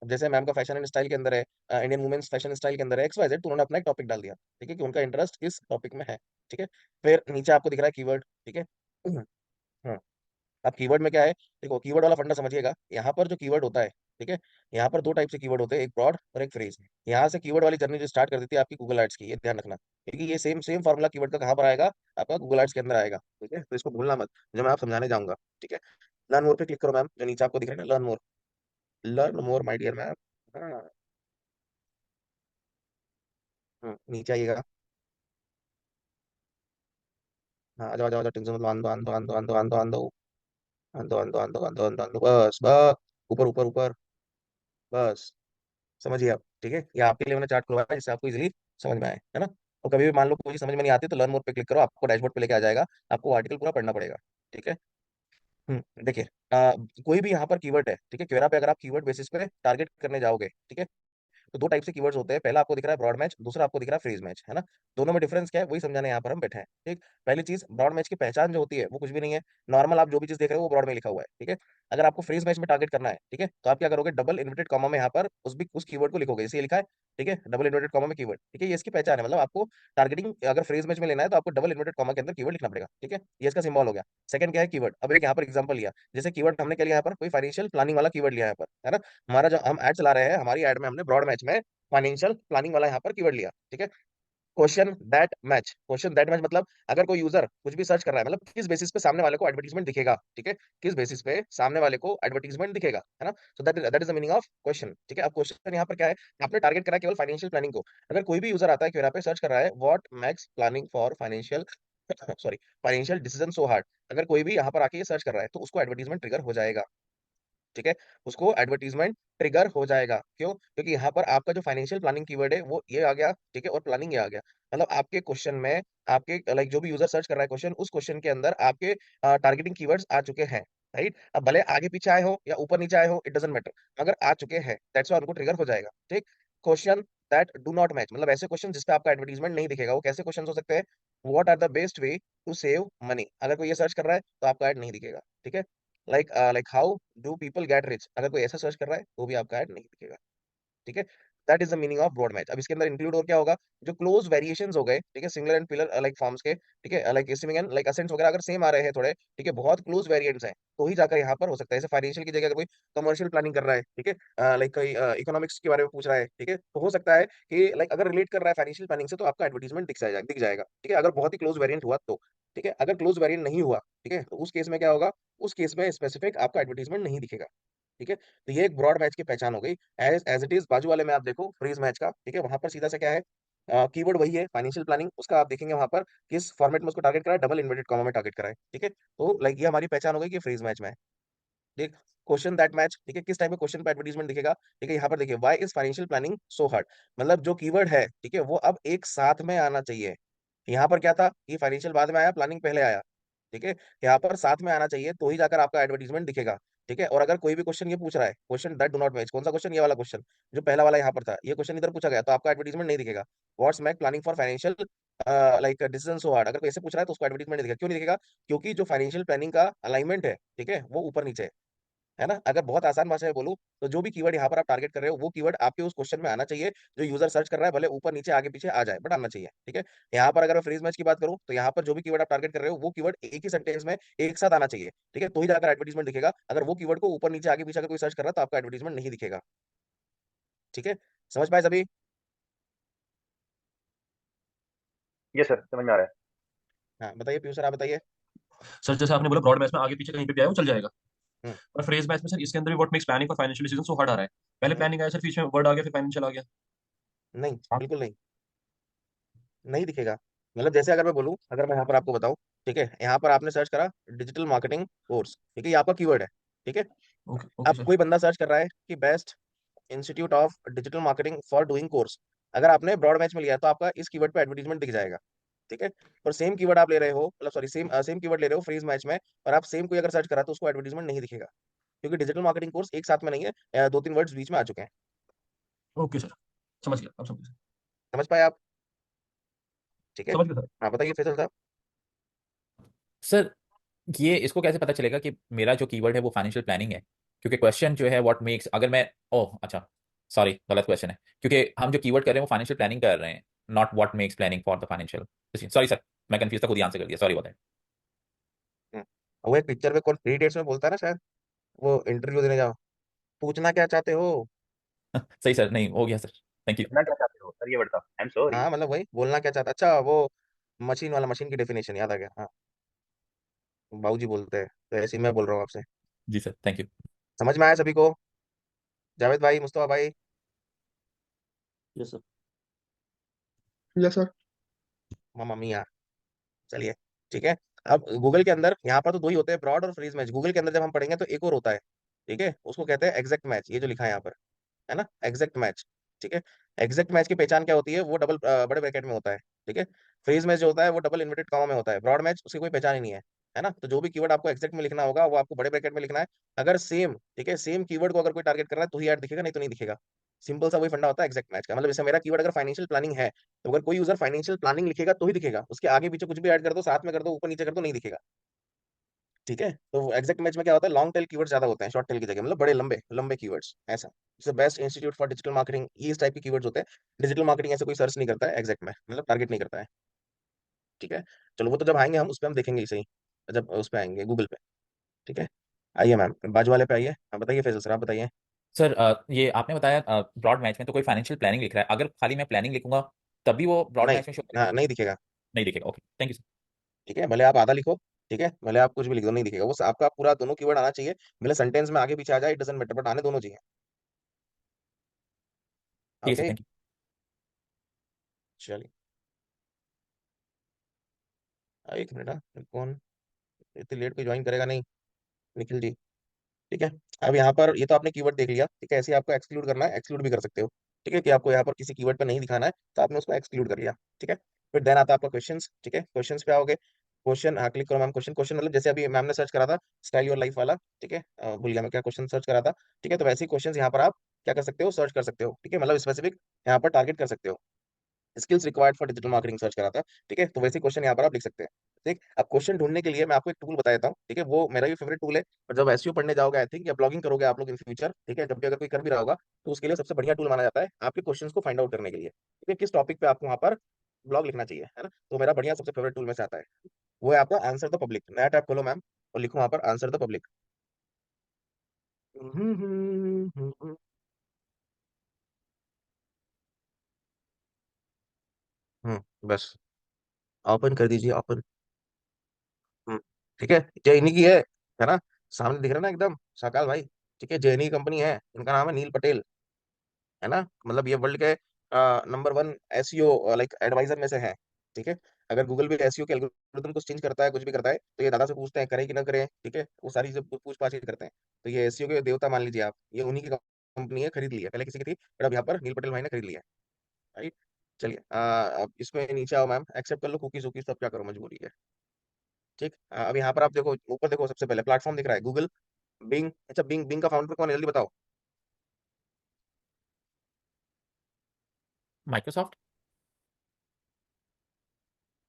अब जैसे मैम का फैशन एंड स्टाइल के अंदर है, इंडियन वुमेन्स फैशन स्टाइल के अंदर है, XYZ, तो उन्होंने अपना एक टॉपिक डाल दिया, ठीक है, कि उनका इंटरेस्ट इस टॉपिक में है, ठीक है। फिर नीचे आपको दिख रहा है कीवर्ड, ठीक है। हम्म, अब कीवर्ड में क्या है, देखो कीवर्ड वाला फंडा समझिएगा। यहाँ पर जो कीवर्ड होता है, ठीक है, यहाँ पर 2 टाइप से कीवर्ड होते हैं, एक ब्रॉड और एक फ्रेज। यहाँ से कीवर्ड वाली जर्नी जो स्टार्ट कर देती है आपकी गूगल एड्स की, ये ध्यान रखना, क्योंकि ये सेम सेम फॉर्मूला कीवर्ड का कहाँ पर आएगा, आपका गूगल एड्स के अंदर आएगा, ठीक है। तो इसको भूलना मत, जो मैं आप समझाने जाऊंगा, ठीक है। लर्न मोर पे क्लिक करो मैम, जो नीचे आपको दिख रहा है ना, learn more, learn more my dear ma'am. हाँ, नीचे आइएगा। हाँ, आ जाओ आ जाओ आ जाओ, टेंशन मत लो, आंदो आंदो आंदो आंदो आंदो आंदो आंदो आंदो आंदो आंदो आंदो आंदो, बस बस, ऊपर ऊपर ऊपर, बस, समझिए आप, ठीक है। ये आपके लिए मैंने चार्ट खुलवाया है जिससे आपको इजीली समझ में आए, है ना। और कभी भी मान लो कोई चीज़ समझ में नहीं आती तो लर्न मोर पे क्लिक करो, आपको डैशबोर्ड पे लेके आ जाएगा, आपको आर्टिकल पूरा पढ़ना पड़ेगा। ठीक है। देखिए, कोई भी यहाँ पर कीवर्ड है, ठीक है, क्वेरा पे अगर आप कीवर्ड बेसिस पे टारगेट करने जाओगे, ठीक है, तो दो टाइप से कीवर्ड्स होते हैं। पहला आपको दिख रहा है ब्रॉड मैच, दूसरा आपको दिख रहा है फ्रीज मैच, है ना। दोनों में डिफरेंस क्या है वही समझाने यहाँ पर हम बैठे हैं। ठीक, पहली चीज, ब्रॉड मैच की पहचान जो होती है वो कुछ भी नहीं है, नॉर्मल आप जो भी चीज देख रहे हो वो ब्रॉड में लिखा हुआ है। ठीक है। अगर आपको फ्रीज मैच में टारगेट करना है, ठीक है, तो आप क्या करोगे, डबल इन्वर्टेड कॉमा में यहाँ पर उस कीवर्ड को लिखोगे, जैसे ये लिखा है, ठीक है, डबल इन्वर्टेड कॉमा में कीवर्ड। ठीक है, ये इसकी पहचान है, मतलब आपको टारगेटिंग अगर फ्रेज मैच में लेना है तो आपको डबल इन्वर्टेड कॉमा के अंदर कीवर्ड लिखना पड़ेगा। ठीक है, ये इसका सिंबल हो गया। सेकंड क्या है, कीवर्ड। अब एक यहाँ पर एग्जांपल लिया, जैसे कीवर्ड हमने क्या लिया यहाँ पर, कोई फाइनेंशियल प्लानिंग वाला कीवर्ड लिया है यहाँ पर, है ना। हमारा जो हम ऐड चला रहे हैं, हमारी ऐड में हमने ब्रॉड मैच में फाइनेंशियल प्लानिंग वाला यहाँ पर कीवर्ड लिया। ठीक है। क्वेश्चन दैट मैच मतलब अगर कोई यूजर कुछ भी सर्च कर रहा है, मतलब किस बेसिस पे सामने वाले को एडवर्टीजमेंट दिखेगा। ठीक है, किस बेसिस पे सामने वाले को एडवर्टीजमेंट दिखेगा, है ना। So that is the meaning of question. ठीक है, अब क्वेश्चन यहाँ पर क्या है, आपने टारगेट करा केवल फाइनेंशियल प्लानिंग को। अगर कोई भी यूजर आता है क्वेरा पे सर्च कर रहा है what makes planning for financial sorry financial decision so hard, अगर कोई भी यहाँ पर आके ये सर्च कर रहा है तो उसको एडवर्टीजमेंट ट्रिगर हो जाएगा। ठीक है, उसको एडवर्टीजमेंट ट्रिगर हो जाएगा। क्यों? क्योंकि यहाँ पर आपका जो फाइनेंशियल प्लानिंग कीवर्ड है वो ये आ गया, ठीक है, और प्लानिंग ये आ गया। मतलब आपके क्वेश्चन में, आपके लाइक जो भी यूजर सर्च कर रहा है क्वेश्चन, उस क्वेश्चन के अंदर आपके टारगेटिंग कीवर्ड्स आ चुके हैं। राइट, अब भले आगे पीछे आए हो या ऊपर नीचे आए हो, इट डजेंट मैटर, अगर आ चुके हैं दैट्स व्हाई उनको ट्रिगर हो जाएगा। ठीक, question that do not match मतलब ऐसे क्वेश्चन जिसपे आपका एडवर्टीजमेंट नहीं दिखेगा। वो कैसे क्वेश्चन हो सकते हैं, what are the best way to save money, अगर कोई ये सर्च कर रहा है तो आपका ऐड नहीं दिखेगा। ठीक है, like how do people get rich, अगर कोई ऐसा सर्च कर रहा है तो भी आपका ऐड नहीं दिखेगा। ठीक है, that is the meaning of broad match. अब इसके अंदर इंक्लूड और क्या होगा, जो क्लोज वेरिएशंस हो गए, ठीक है, singular and plural like forms के, ठीक है, like swimming and like accents वगैरह अगर सेम आ रहे हैं थोड़े, ठीक है, बहुत क्लोज वेरिएंट्स हैं, तो ही जाकर यहाँ पर हो सकता है। जैसे फाइनेंशियल की जगह अगर कोई कमर्शियल प्लानिंग कर रहा है, ठीक है, लाइक कोई इकोनॉमिक्स के बारे में पूछ रहा है, ठीक है, तो हो सकता है कि लाइक अगर रिलेट कर रहा है फाइनेंशियल प्लानिंग से तो आपका एडवर्टीजमेंट दिख जाएगा। ठीक है, अगर बहुत ही क्लोज वेरिएंट हुआ तो। ठीक है, अगर क्लोज वेरिएंट नहीं हुआ, ठीक है, तो उस केस में क्या होगा, उस केस में स्पेसिफिक आपका एडवर्टीजमेंट नहीं दिखेगा। ठीक है, तो ये एक ब्रॉड मैच की पहचान हो गई। एज एज इट इज बाजू वाले में आप देखो फ्रीज मैच का, ठीक है, वहां पर सीधा सा क्या है, कीवर्ड वही है फाइनेंशियल प्लानिंग, उसका आप देखेंगे वहां पर किस फॉर्मेट में उसको टारगेट करा है, डबल इन्वर्टेड कॉमा में टारगेट करा है। ठीक है, तो लाइक ये हमारी पहचान हो गई कि फ्रीज मैच में है। ठीक, क्वेश्चन दैट मैच, ठीक है, किस टाइप के क्वेश्चन पे एडवर्टीजमेंट दिखेगा। ठीक है, यहाँ पर देखिए why is financial planning so hard, मतलब जो कीवर्ड है, ठीक है, वो अब एक साथ में आना चाहिए। यहाँ पर क्या था कि फाइनेंशियल बाद में आया, प्लानिंग पहले आया। ठीक है, यहाँ पर साथ में आना चाहिए तो ही जाकर आपका एडवर्टीजमेंट दिखेगा। ठीक है, और अगर कोई भी क्वेश्चन ये पूछ रहा है, question that do not match, कौन सा क्वेश्चन, ये वाला क्वेश्चन जो पहला वाला यहाँ पर था, ये क्वेश्चन इधर पूछा गया तो आपका एडवर्टीजमेंट नहीं दिखेगा। What's make planning for financial like decision so hard, अगर कोई ऐसे पूछ रहा है तो उसको एडवर्टीजमेंट नहीं दिखेगा। क्यों नहीं दिखेगा? क्योंकि जो फाइनेंशियल प्लानिंग का अलाइनमेंट है, ठीक है, वो ऊपर नीचे है ना। अगर बहुत आसान भाषा में बोलूं तो जो भी कीवर्ड यहाँ पर आप टारगेट कर रहे हो वो कीवर्ड आपके उस क्वेश्चन में आना चाहिए, जो यूजर सर्च कर रहा है, भले ऊपर नीचे आगे पीछे आ जाए बट आना चाहिए। ठीक है, यहाँ पर अगर मैं फ्रीज मैच की बात करूं तो यहाँ पर जो भी कीवर्ड आप टारगेट कर रहे हो वो कीवर्ड एक ही सेंटेंस में एक साथ आना चाहिए। ठीक है, तो ही जाकर एडवर्टीजमेंट दिखेगा। अगर वो कीवर्ड को ऊपर नीचे आगे पीछे अगर कोई सर्च कर रहा है तो आपका एडवर्टीजमेंट नहीं दिखेगा। ठीक है, समझ पाए सभी? ये सर समझ में आ रहा है। हाँ बताइए पीयूष सर, आप बताइए। सर जैसे आपने बोला ब्रॉड मैच में आगे पीछे कहीं पे भी आए वो चल जाएगा, हम्म, और फ्रेज मैच में सर इसके अंदर भी what makes planning for financial decision so hard आ रहा है। पहले हम्म, प्लानिंग आया सर, बीच में वर्ड आ गया, फिर फाइनेंशियल आ गया। नहीं बिल्कुल नहीं, नहीं दिखेगा। मतलब जैसे अगर मैं बोलूं, अगर मैं यहाँ पर आपको बताऊं, ठीक है, यहाँ पर आपने सर्च करा डिजिटल मार्केटिंग कोर्स, ठीक है, ये आपका कीवर्ड है। ठीक है, ओके ओके अब सर। कोई बंदा सर्च कर रहा है कि best institute of digital marketing for doing course, अगर आपने ब्रॉड मैच में लिया तो आपका इस कीवर्ड पे एडवर्टीजमेंट दिख जाएगा। ठीक है, और सेम कीवर्ड आप ले रहे हो, मतलब सॉरी सेम कीवर्ड ले रहे हो फ्रीज मैच में, और आप सेम कोई अगर सर्च करा तो उसको एडवर्टीजमेंट नहीं दिखेगा, क्योंकि डिजिटल मार्केटिंग कोर्स एक साथ में नहीं है, दो तीन वर्ड्स बीच में आ चुके हैं। ओके सर, समझ गया, अब समझ गया समझ पाए आप? ठीक है, समझ गया सर। हाँ बताइए फैसल साहब। सर ये इसको कैसे पता चलेगा कि मेरा जो कीवर्ड है वो फाइनेंशियल प्लानिंग है? क्योंकि क्वेश्चन जो है व्हाट मेक्स, अगर मैं, ओह अच्छा, सॉरी गलत क्वेश्चन है, क्योंकि हम जो कीवर्ड कर रहे हैं वो फाइनेंशियल प्लानिंग कर रहे हैं, not what makes planning for the financial. Sorry sir, मैं कंफ्यूज था, खुद ही आंसर कर दिया, सॉरी बताएं। हम्म, वो एक पिक्चर में कौन थ्री इडियट्स में बोलता है ना शायद, वो इंटरव्यू देने जाओ, पूछना क्या चाहते हो। सही सर, नहीं हो गया सर, थैंक यू। इतना क्या चाहते हो सर, ये बता, आई एम सॉरी। हाँ मतलब वही बोलना क्या चाहता, अच्छा वो मशीन वाला, मशीन की डेफिनेशन याद आ गया, हाँ, बाबूजी बोलते हैं तो ऐसे ही मैं बोल रहा हूँ आपसे। जी सर, थैंक यू। समझ में आया सभी को? जावेद भाई, मुस्तफा भाई, यस सर। Yes sir. मामा मिया, चलिए ठीक है। अब गूगल के अंदर यहाँ पर तो दो ही होते हैं, ब्रॉड और फ्रीज मैच। गूगल के अंदर जब हम पढ़ेंगे तो एक और होता है, ठीक है, उसको कहते हैं एग्जैक्ट मैच, ये जो लिखा है यहाँ पर, है ना, एग्जैक्ट मैच। ठीक है। एग्जैक्ट मैच की पहचान क्या होती है, वो डबल बड़े ब्रैकेट में होता है, ठीक है। फ्रेज मैच जो होता है वो डबल इन्वर्टेड कॉमा में होता है। ब्रॉड मैच उसकी कोई पहचान ही नहीं है ना। तो जो भी कीवर्ड आपको एग्जैक्ट में लिखना होगा वो आपको बड़े ब्रैकेट में लिखना है। अगर सेम, ठीक है, सेम कीवर्ड को अगर कोई टारगेट कर रहा है तो ही ऐड दिखेगा, नहीं तो नहीं दिखेगा। सिंपल सा वही फंडा होता है एग्जैक्ट मैच का। मतलब जैसे मेरा कीवर्ड अगर फाइनेंशियल प्लानिंग है, तो अगर कोई यूजर फाइनेंशियल प्लानिंग लिखेगा तो ही दिखेगा, उसके आगे पीछे कुछ भी ऐड कर दो, साथ में कर दो, ऊपर नीचे कर दो, नहीं दिखेगा, ठीक है। तो एग्जैक्ट मैच में क्या होता है, लॉन्ग टेल कीवर्ड ज्यादा होते हैं शॉर्ट टेल की जगह, मतलब बड़े लंबे लंबे कीवर्ड्स ऐसा। जैसे best institute for digital marketing, ये इस टाइप के कीवर्ड्स होते हैं। डिजिटल मार्केटिंग ऐसे कोई सर्च नहीं करता है एग्जैक्ट में, मतलब टारगेट नहीं करता है, ठीक है। चलो वो तो जब आएंगे हम उस पर हम देखेंगे सही, जब उस पर आएंगे गूगल पे, ठीक है। आइए मैम बाजू वाले पे आइए, आप बताइए फैजल सर, आप बताइए। सर ये आपने बताया ब्रॉड मैच में तो कोई फाइनेंशियल प्लानिंग लिख रहा है, अगर खाली मैं प्लानिंग लिखूंगा तब भी वो ब्रॉड नहीं, मैच में शो हाँ करेगा? नहीं दिखेगा, नहीं दिखेगा, ओके, थैंक यू सर। ठीक है। भले आप आधा लिखो, ठीक है, भले आप कुछ भी लिख दो, नहीं दिखेगा। वो आपका पूरा दोनों कीवर्ड आना चाहिए, भले सेंटेंस में आगे पीछे आ जाए, इट डजंट मैटर, बट आने दोनों चाहिए। ठीक है सर, ओके, थैंक यू। चलिए। एक मिनट, हाँ कौन इतनी लेट कोई ज्वाइन करेगा नहीं, निखिल जी, ठीक है। अब यहाँ पर ये तो आपने कीवर्ड देख लिया, ठीक है। ऐसे ही आपको एक्सक्लूड करना है, एक्सक्लूड भी कर सकते हो, ठीक है, कि आपको यहाँ पर किसी कीवर्ड पे नहीं दिखाना है तो आपने उसको एक्सक्लूड कर लिया, ठीक है। फिर देन आता है आपका क्वेश्चंस, ठीक है। क्वेश्चंस पे आओगे, क्वेश्चन, हाँ क्लिक करो मैम। क्वेश्चन, क्वेश्चन मतलब जैसे अभी मैम ने सर्च करा था स्टाइल योर लाइफ वाला, ठीक है, भूल गया मैं क्या क्वेश्चन सर्च करा था, ठीक है। तो वैसे ही क्वेश्चन यहाँ पर आप क्या कर सकते हो, सर्च कर सकते हो, ठीक है, मतलब स्पेसिफिक यहाँ पर टारगेट कर सकते हो। Skills required for digital marketing search करा था, ठीक है। तो वैसे क्वेश्चन यहाँ पर आप लिख सकते हैं, ठीक। अब क्वेश्चन ढूंढने के लिए मैं आपको एक टूल बता देता हूँ, ठीक है, वो मेरा भी फेवरेट टूल है। और जब एसईओ पढ़ने जाओगे आई थिंक, या ब्लॉगिंग करोगे आप लोग इन फ्यूचर, ठीक है, जब भी अगर कोई कर भी रहा होगा, तो उसके लिए सबसे बढ़िया टूल माना जाता है आपके क्वेश्चन को फाइंड आउट करने के लिए, ठीक है, किस टॉपिक पे आपको वहाँ पर ब्लॉग लिखना चाहिए, है ना। तो मेरा बढ़िया सबसे फेवरेट टूल में से आता है, वो है आपका आंसर द पब्लिक। नया टैब खोलो मैम और लिखो वहाँ पर आंसर द पब्लिक। बस ओपन कर दीजिए, ओपन। हम्म, ठीक है, जैनी की है ना, सामने दिख रहा है ना एकदम साकाल भाई, ठीक है। जैनी कंपनी है, इनका नाम है नील पटेल, है ना। मतलब ये वर्ल्ड के नंबर 1 एसईओ लाइक एडवाइजर में से है, ठीक है। अगर गूगल भी एसईओ के एल्गोरिथम को चेंज करता है, कुछ भी करता है, तो ये दादा से पूछते हैं करें कि ना करें, ठीक है, वो सारी चीजें पूछ पाछ के करते हैं। तो ये एसईओ के देवता मान लीजिए आप, ये उन्हीं की कंपनी है, खरीद ली है, पहले किसी की थी बट अब यहाँ पर नील पटेल भाई ने खरीद लिया है, राइट। चलिए अब इसमें नीचे आओ मैम, एक्सेप्ट कर लो कुकीज वुकीज, सब क्या करो, मजबूरी है, ठीक। अब यहाँ पर आप देखो, ऊपर देखो, सबसे पहले प्लेटफॉर्म दिख रहा है गूगल, बिंग। अच्छा, बिंग, बिंग का फाउंडर कौन है, जल्दी बताओ। माइक्रोसॉफ्ट।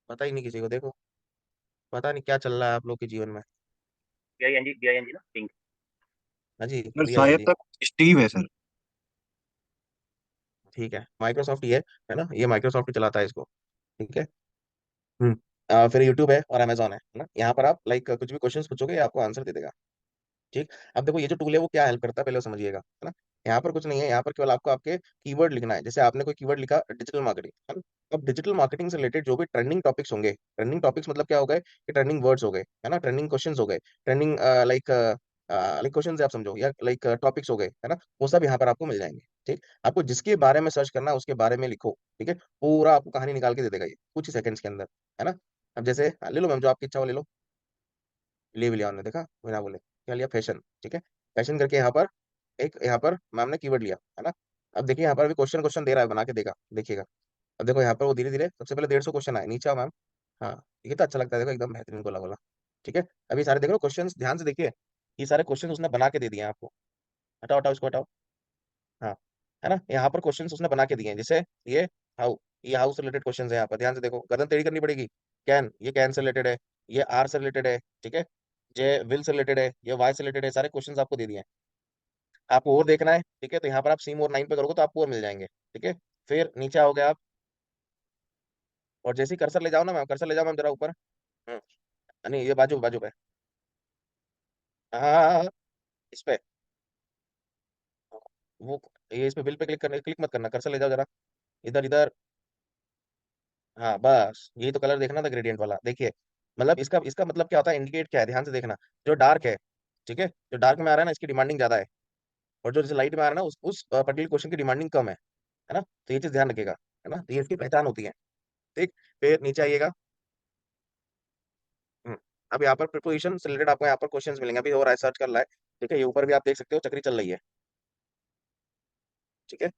पता ही नहीं किसी को, देखो पता नहीं क्या चल रहा है आप लोग के जीवन में। BING ना, पिंक। हाँ जी, सर बी आई एन शायद जी तक स्टीव है सर। ठीक है, माइक्रोसॉफ्ट ही है ना, ये माइक्रोसॉफ्ट ही चलाता है इसको, ठीक है। हम्म फिर यूट्यूब है और अमेजोन है ना। यहाँ पर आप लाइक कुछ भी क्वेश्चंस पूछोगे, ये आपको आंसर दे देगा, ठीक। अब देखो ये जो टूल है वो क्या हेल्प करता है, पहले वो समझिएगा, है ना। यहाँ पर कुछ नहीं है, यहाँ पर केवल आपको आपके कीवर्ड लिखना है। जैसे आपने कोई कीवर्ड लिखा डिजिटल मार्केटिंग, है ना। अब डिजिटल मार्केटिंग से रिलेटेड जो भी ट्रेंडिंग टॉपिक्स होंगे, ट्रेंडिंग टॉपिक्स मतलब क्या हो गए, कि ट्रेंडिंग वर्ड्स हो गए, है ना, ट्रेंडिंग क्वेश्चंस हो गए, ट्रेंडिंग लाइक लाइक क्वेश्चंस आप समझो, या लाइक टॉपिक्स हो गए, है ना, वो सब यहाँ पर आपको मिल जाएंगे, ठीक। आपको जिसके बारे में सर्च करना है उसके बारे में लिखो, ठीक है, पूरा आपको कहानी निकाल के दे देगा ये कुछ ही सेकंड्स के अंदर, है ना। अब जैसे ले लो मैम, जो आपकी इच्छा हो ले लो। ले भी लिया उन्होंने, देखा बिना बोले क्या लिया, फैशन, ठीक है। फैशन करके यहाँ पर एक, यहाँ पर मैम ने कीवर्ड लिया, है ना। अब देखिए यहाँ पर अभी क्वेश्चन क्वेश्चन दे रहा है, बना के देगा, देखिएगा। अब देखो यहाँ पर वो धीरे धीरे सबसे पहले 150 क्वेश्चन आए, नीचे आओ मैम। हाँ, ये तो अच्छा लगता है, देखो एकदम बेहतरीन गोला गोला, ठीक है। अभी सारे देख लो क्वेश्चन, ध्यान से देखिए, ये सारे क्वेश्चन उसने बना के दे दिए हैं आपको। हटाओ हटाओ इसको हटाओ, हाँ, है ना। यहाँ पर क्वेश्चन उसने बना के दिए हैं, जैसे ये हाउ, ये हाउ से रिलेटेड क्वेश्चन है यहाँ पर, ध्यान से देखो, गर्दन टेढ़ी करनी पड़ेगी। कैन, ये कैन से रिलेटेड है, ये आर से रिलेटेड है, ठीक है। जे विल से रिलेटेड है, ये वाई से रिलेटेड है, सारे क्वेश्चन आपको दे दिए हैं। आपको और देखना है, ठीक है, तो यहाँ पर आप सी मोर 9 पे करोगे तो आपको और मिल जाएंगे, ठीक है। फिर नीचे आओगे आप, और जैसे ही कर्सर ले जाओ ना मैम, कर्सर ले जाओ मैम जरा ऊपर। हम्म, नहीं ये बाजू बाजू पे, हाँ हाँ हाँ, हाँ, इस पे, वो ये इस पे बिल पे क्लिक करने, क्लिक मत करना, कर्सर ले जाओ जरा, इधर इधर। हाँ बस यही तो कलर देखना था, ग्रेडियंट वाला, देखिए। मतलब इसका इसका मतलब क्या होता है, इंडिकेट क्या है, ध्यान से देखना। जो डार्क है, ठीक है, जो डार्क में आ रहा है ना, इसकी डिमांडिंग ज्यादा है। और जो जैसे लाइट में आ रहा है ना, उस पर्टिकुलर क्वेश्चन की डिमांडिंग कम है ना। तो ये चीज ध्यान रखेगा, है ना, तो ये इसकी पहचान होती है, ठीक। फिर नीचे आइएगा। हम्म, अब यहाँ पर प्रिपोजिशन से रिलेटेड आपको यहाँ पर क्वेश्चंस मिलेंगे, अभी और सर्च कर रहा है, ठीक है। ये ऊपर भी आप देख सकते हो चक्री चल रही है, ठीक है।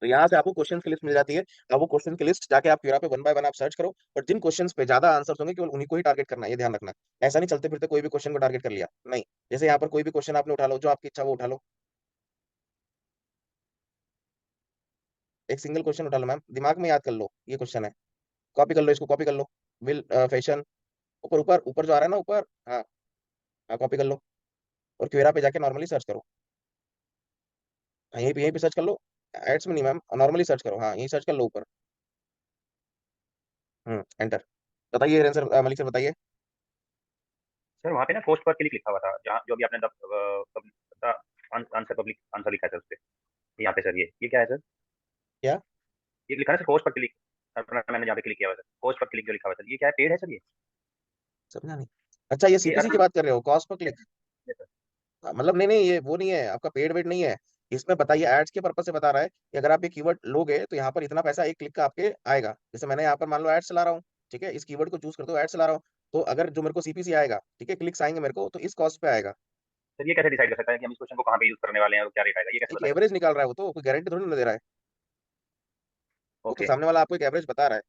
तो यहाँ से आपको क्वेश्चन की लिस्ट मिल जाती है। अब वो क्वेश्चन की लिस्ट जाके आप क्यूरा पे वन बाय वन आप सर्च करो, और जिन क्वेश्चंस पे ज्यादा आंसर्स होंगे केवल उन्हीं को ही टारगेट करना है, ये ध्यान रखना। ऐसा नहीं चलते फिरते कोई भी क्वेश्चन को टारगेट कर लिया, नहीं। जैसे यहाँ पर कोई भी क्वेश्चन आपने उठा लो, जो आपकी इच्छा वो उठा लो, एक सिंगल क्वेश्चन उठा लो मैम, दिमाग में याद कर लो ये क्वेश्चन है, कॉपी कर लो, इसको कॉपी कर लो। विल फैशन, ऊपर ऊपर ऊपर जो आ रहा है ना ऊपर, हाँ हाँ, कॉपी कर लो, और क्वेरा पे जाके नॉर्मली सर्च करो। हाँ, यहीं पे सर्च कर लो, एड्स में नहीं मैम, नॉर्मली सर्च करो, हाँ यहीं सर्च कर लो ऊपर। एंटर। बताइए हिरेन सर, मलिक सर बताइए। सर वहाँ पे ना पोस्ट पर क्लिक लिखा हुआ था, जहाँ जो भी आपने आंसर पब्लिक आंसर लिखा है सर उस पे, यहाँ पे सर ये क्या है सर? क्या ये लिखा है सर पोस्ट पर क्लिक, अपना मैंने जहाँ पे क्लिक किया हुआ है सर, पोस्ट पर क्लिक जो लिखा हुआ है सर, ये क्या है, पेड है सर ये? समझा नहीं? अच्छा, ये ये सीपीसी की अर्निंग बात कर रहे हो, कॉस्ट पर क्लिक? है सर। मतलब नहीं नहीं, ये वो नहीं है आपका, पेड वेड नहीं है। इसमें बताइए, एड्स के पर्पज से बता रहा है कि अगर आप ये कीवर्ड लोगे तो यहाँ पर इतना पैसा एक क्लिक का आपके आएगा। जैसे मैंने यहाँ पर मान लो एड्स चला रहा हूँ, ठीक है, इस कीवर्ड को चूज करते हुए एड्स चला रहा हूँ, तो अगर जो मेरे को सीपीसी आएगा, ठीक है, क्लिक्स आएंगे मेरे को, तो इस कॉस्ट पे आएगा। सर ये कैसे डिसाइड कर सकता है कि हम इस क्वेश्चन को कहाँ पे यूज करने वाले हैं और क्या रेट आएगा, ये कैसे एक बता सकते एवरेज निकाल रहा है वो, तो कोई गारंटी थोड़ी ना दे रहा है। हैं? वो तो ओके, सामने वाला आपको एक एवरेज बता रहा है।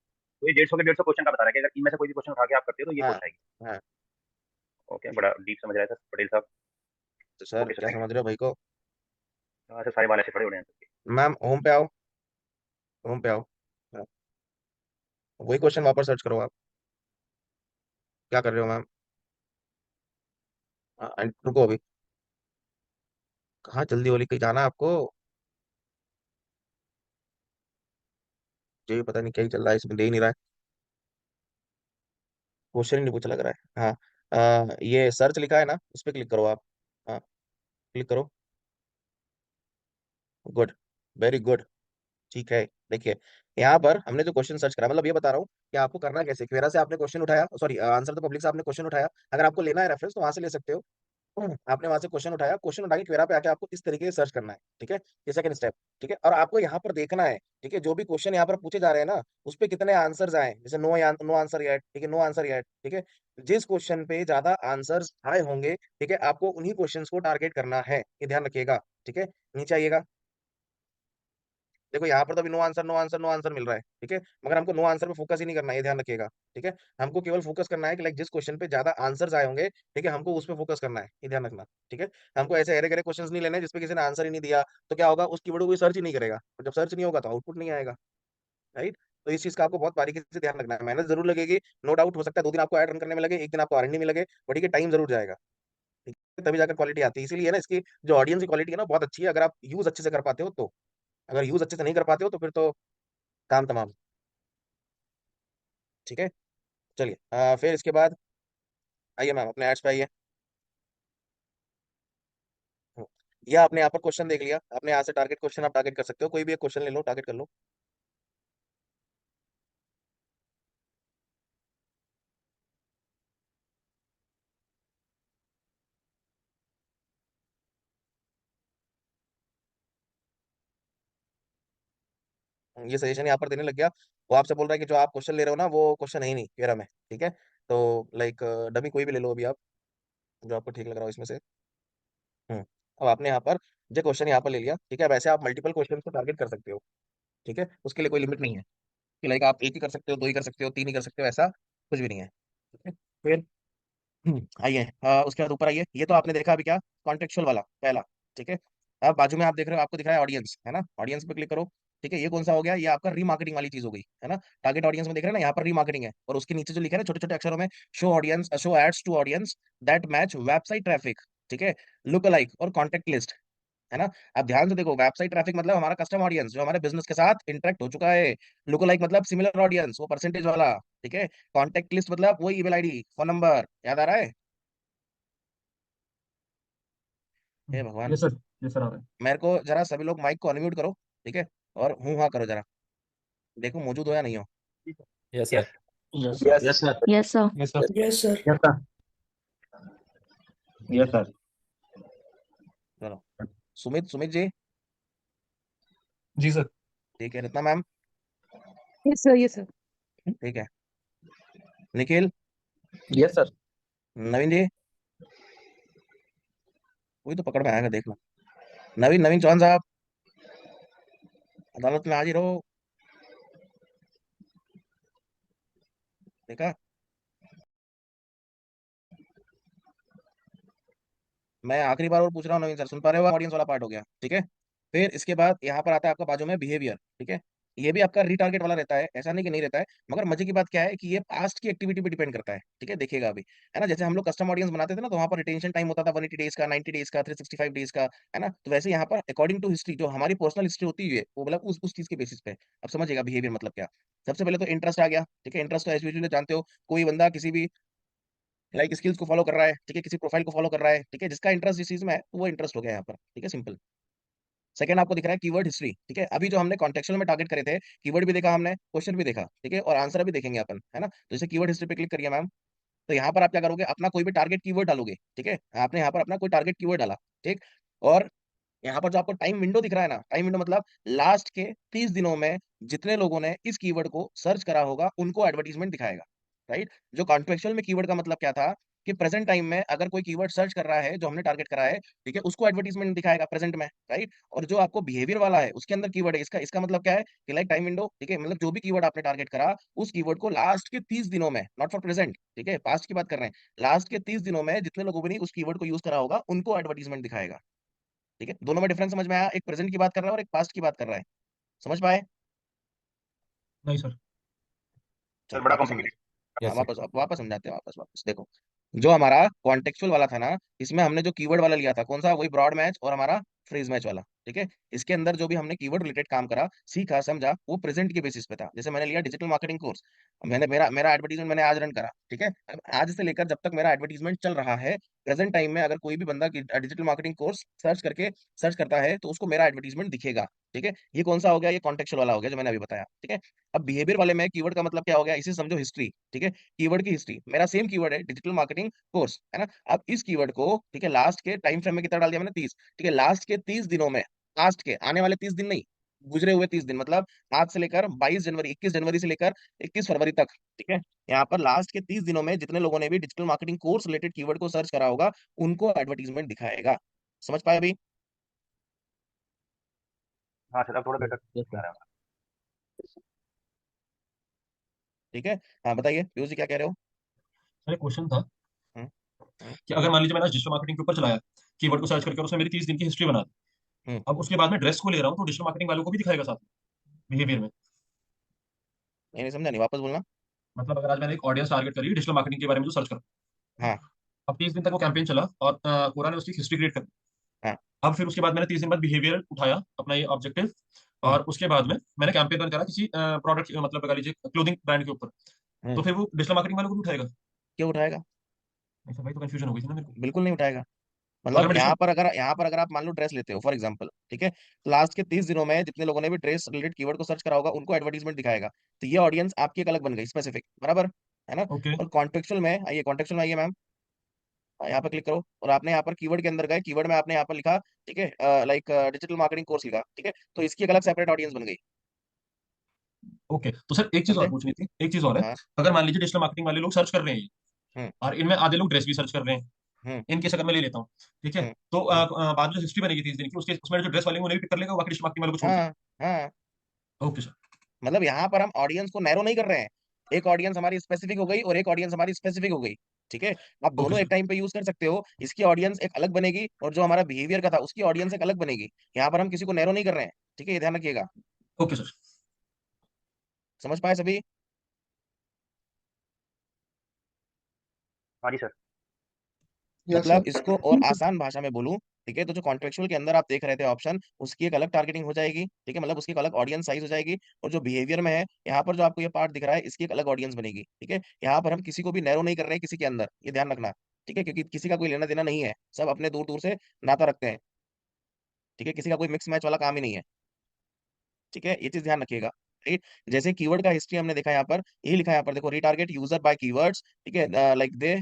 तो ये 150 क्वेश्चन का बता रहा है कि अगर इनमें से कोई भी क्वेश्चन उठा के आप करते हो तो ये हाँ पोस्ट आएगी। हाँ। ओके, बड़ा डीप समझ रहा है सर पटेल साहब। तो सर ओके सर, क्या थैंक समझ रहे हो भाई को? यू सर, सारे बाल ऐसे पड़े हुए हैं सर। मैम होम पे आओ, होम पे आओ। हाँ, वही क्वेश्चन वापस सर्च करो आप। क्या कर रहे हो मैम? रुको अभी, कहाँ जल्दी वाली कहीं जाना है आपको? मुझे भी पता नहीं क्या ही चल रहा है इसमें, दे ही नहीं रहा है, क्वेश्चन ही नहीं पूछा लग रहा है। हाँ, ये सर्च लिखा है ना, उस पर क्लिक करो आप। हाँ, क्लिक करो। Good, very good. ठीक है, देखिए यहाँ पर हमने जो क्वेश्चन सर्च करा, मतलब ये बता रहा हूँ कि आपको करना कैसे। क्वेरा से आपने क्वेश्चन उठाया, सॉरी आंसर तो पब्लिक से आपने क्वेश्चन उठाया, अगर आपको लेना है रेफरेंस तो वहां से ले सकते हो। आपने वहां से क्वेश्चन उठाया, क्वेश्चन उठा के क्वेरा पे आके आपको इस तरीके से सर्च करना है, ठीक है, ये सेकंड स्टेप। ठीक है, और आपको यहाँ पर देखना है, ठीक है, जो भी क्वेश्चन यहाँ पर पूछे जा रहे हैं ना, उस पे कितने आंसर्स आए, जैसे नो आंसर येट, ठीक है, नो आंसर येट, ठीक है। जिस क्वेश्चन पे ज्यादा आंसर्स आए होंगे, ठीक है, आपको उन्हीं क्वेश्चन को टारगेट करना है, ये ध्यान रखिएगा। ठीक है, नीचे आइएगा, देखो यहाँ पर तो अभी no answer no answer no answer मिल रहा है, ठीक है, मगर हमको नो आंसर पे फोकस ही नहीं करना है, ये ध्यान रखिएगा। ठीक है, हमको केवल फोकस करना है कि लाइक जिस क्वेश्चन पे ज्यादा आंसर्स आए होंगे, ठीक है, हमको उस पे फोकस करना है, ये ध्यान रखना। ठीक है, हमको ऐसे अरे गरे क्वेश्चंस नहीं लेने जिसपे किसी ने आंसर ही नहीं दिया, तो क्या होगा, उस कीवर्ड को कोई सर्च ही नहीं करेगा, और जब सर्च नहीं होगा तो आउटपुट नहीं आएगा। राइट, तो इस चीज का आपको बहुत बारीकी से ध्यान रखना है। मेहनत जरूर लगेगी, नो डाउट, हो सकता है 2 दिन आपको ऐड रन करने में लगे, एक दिन आपको आरएनडी में लगे, बट ठीक है, टाइम जरूर जाएगा। ठीक है, तभी जाकर क्वालिटी आती है। इसीलिए ना, इसकी जो ऑडियंस की क्वालिटी है ना, बहुत अच्छी है, अगर आप यूज अच्छे से कर पाते हो तो। अगर यूज अच्छे से नहीं कर पाते हो तो फिर तो काम तमाम। ठीक है, चलिए फिर इसके बाद आइए मैम अपने एड्स पे आइए। या आपने यहाँ पर क्वेश्चन देख लिया, आपने यहाँ से टारगेट क्वेश्चन आप टारगेट कर सकते हो, कोई भी एक क्वेश्चन ले लो, टारगेट कर लो। ये सजेशन यहाँ पर देने लग गया, वो आपसे बोल रहा है कि जो आप क्वेश्चन ले रहे हो ना, वो क्वेश्चन है ही नहीं पेरा में। ठीक है, तो लाइक डमी कोई भी ले लो अभी आप, जो आपको ठीक लग रहा हो इसमें से। हम्म अब आपने यहाँ पर जो क्वेश्चन यहाँ पर ले लिया, ठीक है, वैसे आप मल्टीपल क्वेश्चन को टारगेट कर सकते हो। ठीक है, उसके लिए कोई लिमिट नहीं है कि लाइक आप एक ही कर सकते हो, दो ही कर सकते हो, तीन ही कर सकते हो, ऐसा कुछ भी नहीं है। ठीक है, फिर आइए उसके बाद ऊपर आइए, ये तो आपने देखा अभी क्या, कॉन्टेक्चुअल वाला पहला। ठीक है, अब बाजू में आप देख रहे हो, आपको दिख रहा है ऑडियंस, है ना, ऑडियंस पे क्लिक करो। ठीक है, ये कौन सा हो गया, ये आपका रीमार्केटिंग वाली चीज हो गई, है ना। टारगेट ऑडियंस में देख रहे हैं ना, यहाँ पर रीमार्केटिंग है, और उसके नीचे जो लिखा है ना छोटे छोटे अक्षरों में, show audience, show ads to audience that match website traffic, ठीक है, लुक अलाइक और कॉन्टेक्ट लिस्ट, है ना। अब ध्यान से देखो, वेबसाइट ट्रैफिक मतलब हमारा कस्टम ऑडियंस जो हमारे बिजनेस के साथ इंटरेक्ट हो चुका है, लुक लाइक मतलब सिमिलर ऑडियंस, वो परसेंटेज वाला, ठीक है, कॉन्टेक्ट लिस्ट मतलब वही ईमेल आईडी फोन नंबर, याद आ रहा है? हे भगवान, ये सर, ये सर आ रहा है। मेरे को जरा सभी लोग माइक को अनम्यूट करो, ठीक है, और हूँ हाँ करो जरा, देखो मौजूद हो या नहीं हो। Yes yes. Sir. Yes Yes, sir. Yes, sir. Yes, sir. Yes sir yes sir. चलो, सुमित सुमित जी, जी सर। ठीक है, Ratna ma'am, Yes, sir. Yes, sir. ठीक है, निखिल, यस सर। नवीन जी, वही तो पकड़ में आएगा देखना, नवीन नवीन चौहान साहब, अदालत में हाजिर हो। देखा, मैं आखिरी बार और पूछ रहा हूँ नवीन सर, सुन पा रहे हो? ऑडियंस वाला पार्ट हो गया, ठीक है। फिर इसके बाद यहाँ पर आता है आपका बाजू में बिहेवियर, ठीक है। ये भी आपका रीटारगेट वाला रहता है, ऐसा नहीं कि नहीं रहता है, मगर मजे की बात क्या है कि ये पास्ट की एक्टिविटी पे डिपेंड करता है, ठीक है। देखिएगा अभी, है ना, जैसे हम लोग कस्टम ऑडियंस बनाते थे ना, तो वहाँ पर रिटेंशन टाइम होता था 180 डेज का, 90 डेज का, 365 डेज का, है ना। तो वैसे यहाँ पर अकॉर्डिंग टू हिस्ट्री, जो हमारी पर्सनल हिस्ट्री होती है, वो मतलब उस चीज के बेसिस पे। अब समझिएगा बिहेवियर मतलब क्या। सबसे पहले तो इंटरेस्ट आ गया, ठीक है। इंटरेस्ट तो एज यूजुअली जानते हो, कोई बंदा किसी भी लाइक स्किल्स को फॉलो कर रहा है, ठीक है, किसी प्रोफाइल को फॉलो कर रहा है, ठीक है, जिसका इंटरेस्ट जिस चीज में है वो इंटरेस्ट हो गया यहाँ पर, ठीक है, सिंपल। सेकंड आपको दिख रहा है कीवर्ड हिस्ट्री, ठीक है। अभी जो हमने कॉन्टेक्चुअल में टारगेट करे थे, कीवर्ड भी देखा हमने, क्वेश्चन भी देखा, ठीक है, और आंसर भी देखेंगे अपन, है ना। तो जैसे कीवर्ड हिस्ट्री पे क्लिक करिए मैम, तो यहाँ पर आप क्या करोगे, अपना कोई भी टारगेट कीवर्ड डालोगे, ठीक है। आपने यहाँ पर अपना कोई टारगेट कीवर्ड डाला, ठीक। और यहाँ पर जो आपको टाइम विंडो दिख रहा है ना, टाइम विंडो मतलब लास्ट के 30 दिनों में जितने लोगों ने इस कीवर्ड को सर्च करा होगा उनको एडवर्टीजमेंट दिखाएगा, राइट। जो कॉन्टेक्चुअल में कीवर्ड का मतलब क्या था कि प्रेजेंट टाइम में अगर कोई कीवर्ड सर्च कर रहा है जो हमने टारगेट करा है, ठीक है, उसको एडवर्टीजमेंट दिखाएगा प्रेजेंट में, राइट। और जो आपको बिहेवियर वाला है उसके अंदर कीवर्ड है, इसका इसका मतलब क्या है कि लाइक टाइम विंडो, ठीक है, मतलब जो भी कीवर्ड आपने टारगेट करा उस कीवर्ड को लास्ट के 30 दिनों में, नॉट फॉर प्रेजेंट, ठीक है, पास्ट की बात कर रहे हैं, लास्ट के 30 दिनों में जितने लोगों ने उस कीवर्ड को यूज करा होगा उनको एडवर्टीजमेंट दिखाएगा, ठीक है। दोनों में डिफरेंस समझ में आया? एक प्रेजेंट की बात कर रहा है और एक पास्ट की बात कर रहा है, समझ पाए? नहीं सर। चलो सर बड़ा वापस समझा। कॉम्प्लिकेटेड। हाँ, यस सर। वापस समझाते हैं, वापस वापस देखो। जो हमारा कॉन्टेक्चुअल वाला था ना, इसमें हमने जो कीवर्ड वाला लिया था कौन सा, वही ब्रॉड मैच और हमारा फ्रेज मैच वाला, ठीक है। इसके अंदर जो भी हमने कीवर्ड रिलेटेड काम करा, सीखा, समझा, वो प्रेजेंट के बेसिस पे था। जैसे मैंने लिया डिजिटल मार्केटिंग कोर्स, मैंने मेरा मेरा एडवर्टीजमेंट मैंने आज रन करा, ठीक है। अब आज से लेकर जब तक मेरा एडवर्टीजमेंट चल रहा है, प्रेजेंट टाइम में अगर कोई भी बंदा डिजिटल मार्केटिंग कोर्स सर्च करता है तो उसको मेरा एडवर्टीजमेंट दिखेगा, ठीक है। ये कौन सा हो गया, ये कॉन्टेक्चुअल वाला हो गया जो मैंने अभी बताया, ठीक है। अब बिहेवियर वाले में कीवर्ड का मतलब क्या हो गया, इसे समझो हिस्ट्री, ठीक है। कीवर्ड की हिस्ट्री, मेरा सेम कीवर्ड है डिजिटल मार्केटिंग कोर्स, है ना। अब इस कीवर्ड को, ठीक है, लास्ट के टाइम फ्रेम में कितना डाल दिया मैंने, 30, ठीक है। लास्ट के 30 दिनों में, लास्ट के आने वाले 30 दिन नहीं, गुजरे हुए 30 दिन, मतलब आज से लेकर 22 जनवरी, 21 जनवरी से लेकर 21 फरवरी तक, ठीक है। यहाँ पर लास्ट के 30 दिनों में जितने लोगों ने भी digital marketing course related keyword को सर्च करा होगा उनको एडवर्टीजमेंट दिखाएगा। समझ पाए अभी? हाँ सर, अब थोड़ा बेटर यस आ सर। रहा है। ठीक है। हाँ बताइए पीयूष जी क्या कह रहे हो? सर एक क्वेश्चन था हम्म। हम्म। कि अगर मान लीजिए मैंने डिजिटल मार्केटिंग के ऊपर चलाया, कीवर्ड को सर्च करके, और उसने मेरी 30 दिन की हिस्ट्री बना दी। हम्म। अब उसके बाद में ड्रेस को ले रहा हूँ, तो डिजिटल मार्केटिंग वालों को भी दिखाएगा साथ में बिहेवियर में? नहीं समझा, नहीं, वापस बोलना। मतलब अगर आज मैंने एक ऑडियंस टारगेट करी डिजिटल मार्केटिंग के बारे में जो सर्च कर, हाँ। अब 30 दिन तक वो कैंपेन चला और कोरा ने उसकी हिस्ट्री क्रिएट कर दी। हाँ। अब फिर उसके बाद मैंने 30 दिन बाद बिहेवियर उठाया अपना ये ऑब्जेक्टिव, हम्म। और उसके बाद में मैंने कैंपेन रन करा किसी प्रोडक्ट, मतलब लगा लीजिए क्लोथिंग ब्रांड के ऊपर, तो हम्म। फिर वो डिजिटल मार्केटिंग वालों को भी उठाएगा? क्यों उठाएगा? ऐसा भाई, तो कंफ्यूजन हो गई थी ना मेरे को। बिल्कुल नहीं उठाएगा। तो अगर मतलब मैं डिजिटल यहाँ पर अगर आप मान लो ड्रेस लेते हो फॉर एग्जांपल, ठीक है, तो लास्ट के 30 दिनों में जितने लोगों ने भी ड्रेस रिलेटेड कीवर्ड को सर्च करा होगा उनको एडवर्टीजमेंट दिखाएगा। तो ये ऑडियंस आपकी एक अलग बन गई, स्पेसिफिक, बराबर, है ना। ओके। और कॉन्टेक्चुअल में आइए, कॉन्टेक्चुअल में आइए मैम, यहाँ पर क्लिक करो और आपने यहाँ पर कीवर्ड के अंदर गए, कीवर्ड में आपने यहाँ पर लिखा, ठीक है, लाइक डिजिटल मार्केटिंग कोर्स लिखा, ठीक है, तो इसकी एक अलग सेपरेट ऑडियंस बन गई। ओके, तो सर एक चीज और समझे? पूछनी थी, एक चीज और है। हाँ। अगर मान लीजिए डिजिटल मार्केटिंग वाले लोग सर्च कर रहे हैं ये, हम्म। और इनमें आधे लोग ड्रेस भी सर्च कर रहे हैं, हम्म। इन केस अगर मैं ले लेता हूँ, ठीक है, हम्म। तो हम्म। बाद में जो हिस्ट्री बनेगी 30 दिन की, उसके उसमें जो ड्रेस वाले हैं उन्हें भी पिक कर लेगा, बाकी डिजिटल मार्केटिंग वालों को छोड़ हाँ। देगा? हाँ। Okay sir. मतलब यहाँ पर हम ऑडियंस को नैरो नहीं कर रहे हैं, एक ऑडियंस हमारी स्पेसिफिक हो गई और एक ऑडियंस हमारी स्पेसिफिक हो गई, ठीक है। आप ओके दोनों एक सर। टाइम पे यूज कर सकते हो, इसकी ऑडियंस एक अलग बनेगी और जो हमारा बिहेवियर का था उसकी ऑडियंस एक अलग बनेगी। यहाँ पर हम किसी को नैरो नहीं कर रहे हैं, ठीक है, ये ध्यान रखिएगा। Okay sir. समझ पाए सभी? हाँ जी सर। यस मतलब सर। इसको और आसान भाषा में बोलूं, ठीक है, तो जो कॉन्टेक्चुअल के अंदर आप देख रहे थे ऑप्शन, उसकी एक अलग टारगेटिंग हो जाएगी, ठीक है, मतलब उसकी एक अलग ऑडियंस साइज हो जाएगी। और जो बिहेवियर में है, यहाँ पर जो आपको ये पार्ट दिख रहा है, इसकी एक अलग ऑडियंस बनेगी, ठीक है। यहाँ पर हम किसी को भी नैरो नहीं कर रहे हैं किसी के अंदर, ये ध्यान रखना, ठीक है, क्योंकि किसी का कोई लेना देना नहीं है, सब अपने दूर दूर से नाता रखते हैं, ठीक है, किसी का कोई मिक्स मैच वाला काम ही नहीं है, ठीक है, ये चीज ध्यान रखिएगा, राइट। जैसे कीवर्ड का हिस्ट्री हमने देखा यहाँ पर, यही लिखा है यहाँ पर, देखो, रिटारगेट यूजर बाय कीवर्ड्स, ठीक है, लाइक दे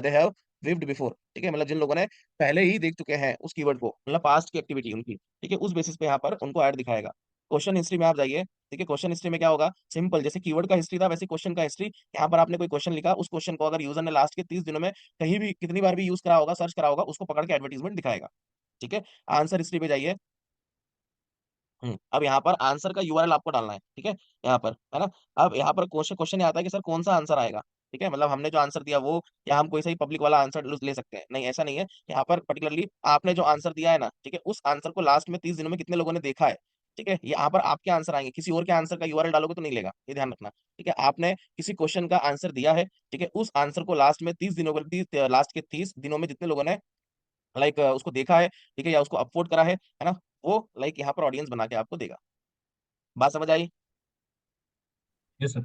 हैव विव्ड बिफोर, ठीक है, मतलब जिन लोगों ने पहले ही देख चुके हैं उस कीवर्ड को, मतलब पास्ट की एक्टिविटी उनकी, ठीक है, उस बेसिस पे यहाँ पर उनको ऐड दिखाएगा। क्वेश्चन हिस्ट्री में आप जाइए, ठीक है, क्वेश्चन हिस्ट्री में क्या होगा, सिंपल, जैसे कीवर्ड का हिस्ट्री था वैसे क्वेश्चन का हिस्ट्री। यहाँ पर आपने कोई क्वेश्चन लिखा, उस क्वेश्चन को अगर यूजर ने लास्ट के 30 दिनों में कहीं भी कितनी बार भी यूज करा होगा, सर्च करा होगा, उसको पकड़ के एडवर्टीजमेंट दिखाएगा, ठीक है। आंसर हिस्ट्री पे जाइए, अब यहाँ पर आंसर का यूआरएल आपको डालना है, ठीक है, यहाँ पर, है ना। अब यहाँ पर क्वेश्चन क्वेश्चन आता है कि सर कौन सा आंसर आएगा, ठीक है, मतलब हमने जो आंसर दिया वो, या हम कोई सही पब्लिक वाला आंसर ले सकते हैं, नहीं ऐसा नहीं है। यहाँ पर पर्टिकुलरली आपने जो आंसर दिया है ना, ठीक है, उस आंसर को लास्ट में 30 दिनों में कितने लोगों ने देखा है, ठीक है, यहाँ पर आपके आंसर आएंगे, किसी और के आंसर का यूआरएल डालोगे तो नहीं लेगा, ये ध्यान रखना, ठीक है। आपने किसी क्वेश्चन का आंसर दिया है, ठीक है, उस आंसर को लास्ट में 30 दिनों लास्ट के 30 दिनों में जितने लोगों ने लाइक उसको देखा है, ठीक है, या उसको अपलोड करा है ना, वो लाइक यहाँ पर ऑडियंस बना के आपको देगा। बात समझ आई? Yes sir.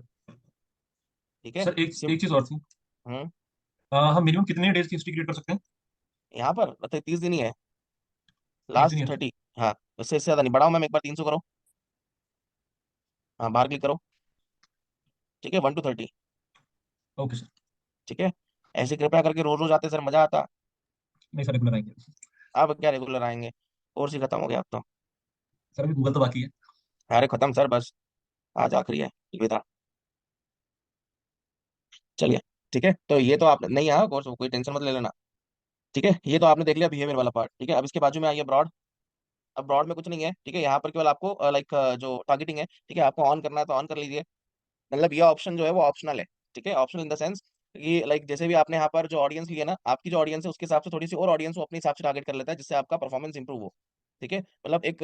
ठीक है। सर एक सिम एक चीज और थी। हम्म हम मिनिमम कितने डेज की हिस्ट्री क्रिएट कर सकते हैं? यहाँ पर मतलब 30 दिन ही है, 30 दिन लास्ट है? 30। हाँ, उससे ज्यादा नहीं बढ़ाओ मैम, एक बार 300 करो। हाँ, बाहर क्लिक करो, ठीक है, 1 to 30। Okay sir. ठीक है, ऐसे कृपया करके रोज रोज आते सर, मजा आता। नहीं सर, रेगुलर आएंगे। अब क्या रेगुलर आएंगे, कोर्स ही खत्म हो गया अब तो। सर अभी गूगल तो बाकी है। अरे खत्म सर, बस आज आखिरी है, अलविदा। चलिए, ठीक है, तो ये तो आप नहीं, हाँ कोर्स कोई टेंशन मत ले लेना। ठीक है, ये तो आपने देख लिया बिहेवियर वाला पार्ट, ठीक है। अब इसके बाजू में आइए ब्रॉड। अब ब्रॉड में कुछ नहीं है, ठीक है, यहाँ पर केवल आपको लाइक जो टारगेटिंग है, ठीक है, आपको ऑन करना है तो ऑन कर लीजिए। मतलब ये ऑप्शन जो है वो ऑप्शनल है, ठीक है, ऑप्शनल इन द सेंस कि लाइक जैसे भी आपने यहाँ पर जो ऑडियंस लिया ना, आपकी जो ऑडियंस है उसके हिसाब से थोड़ी सी और ऑडियंस वो अपने हिसाब से टारगेट कर लेता है, जिससे आपका परफॉर्मेंस इंप्रूव हो। ठीक है, मतलब एक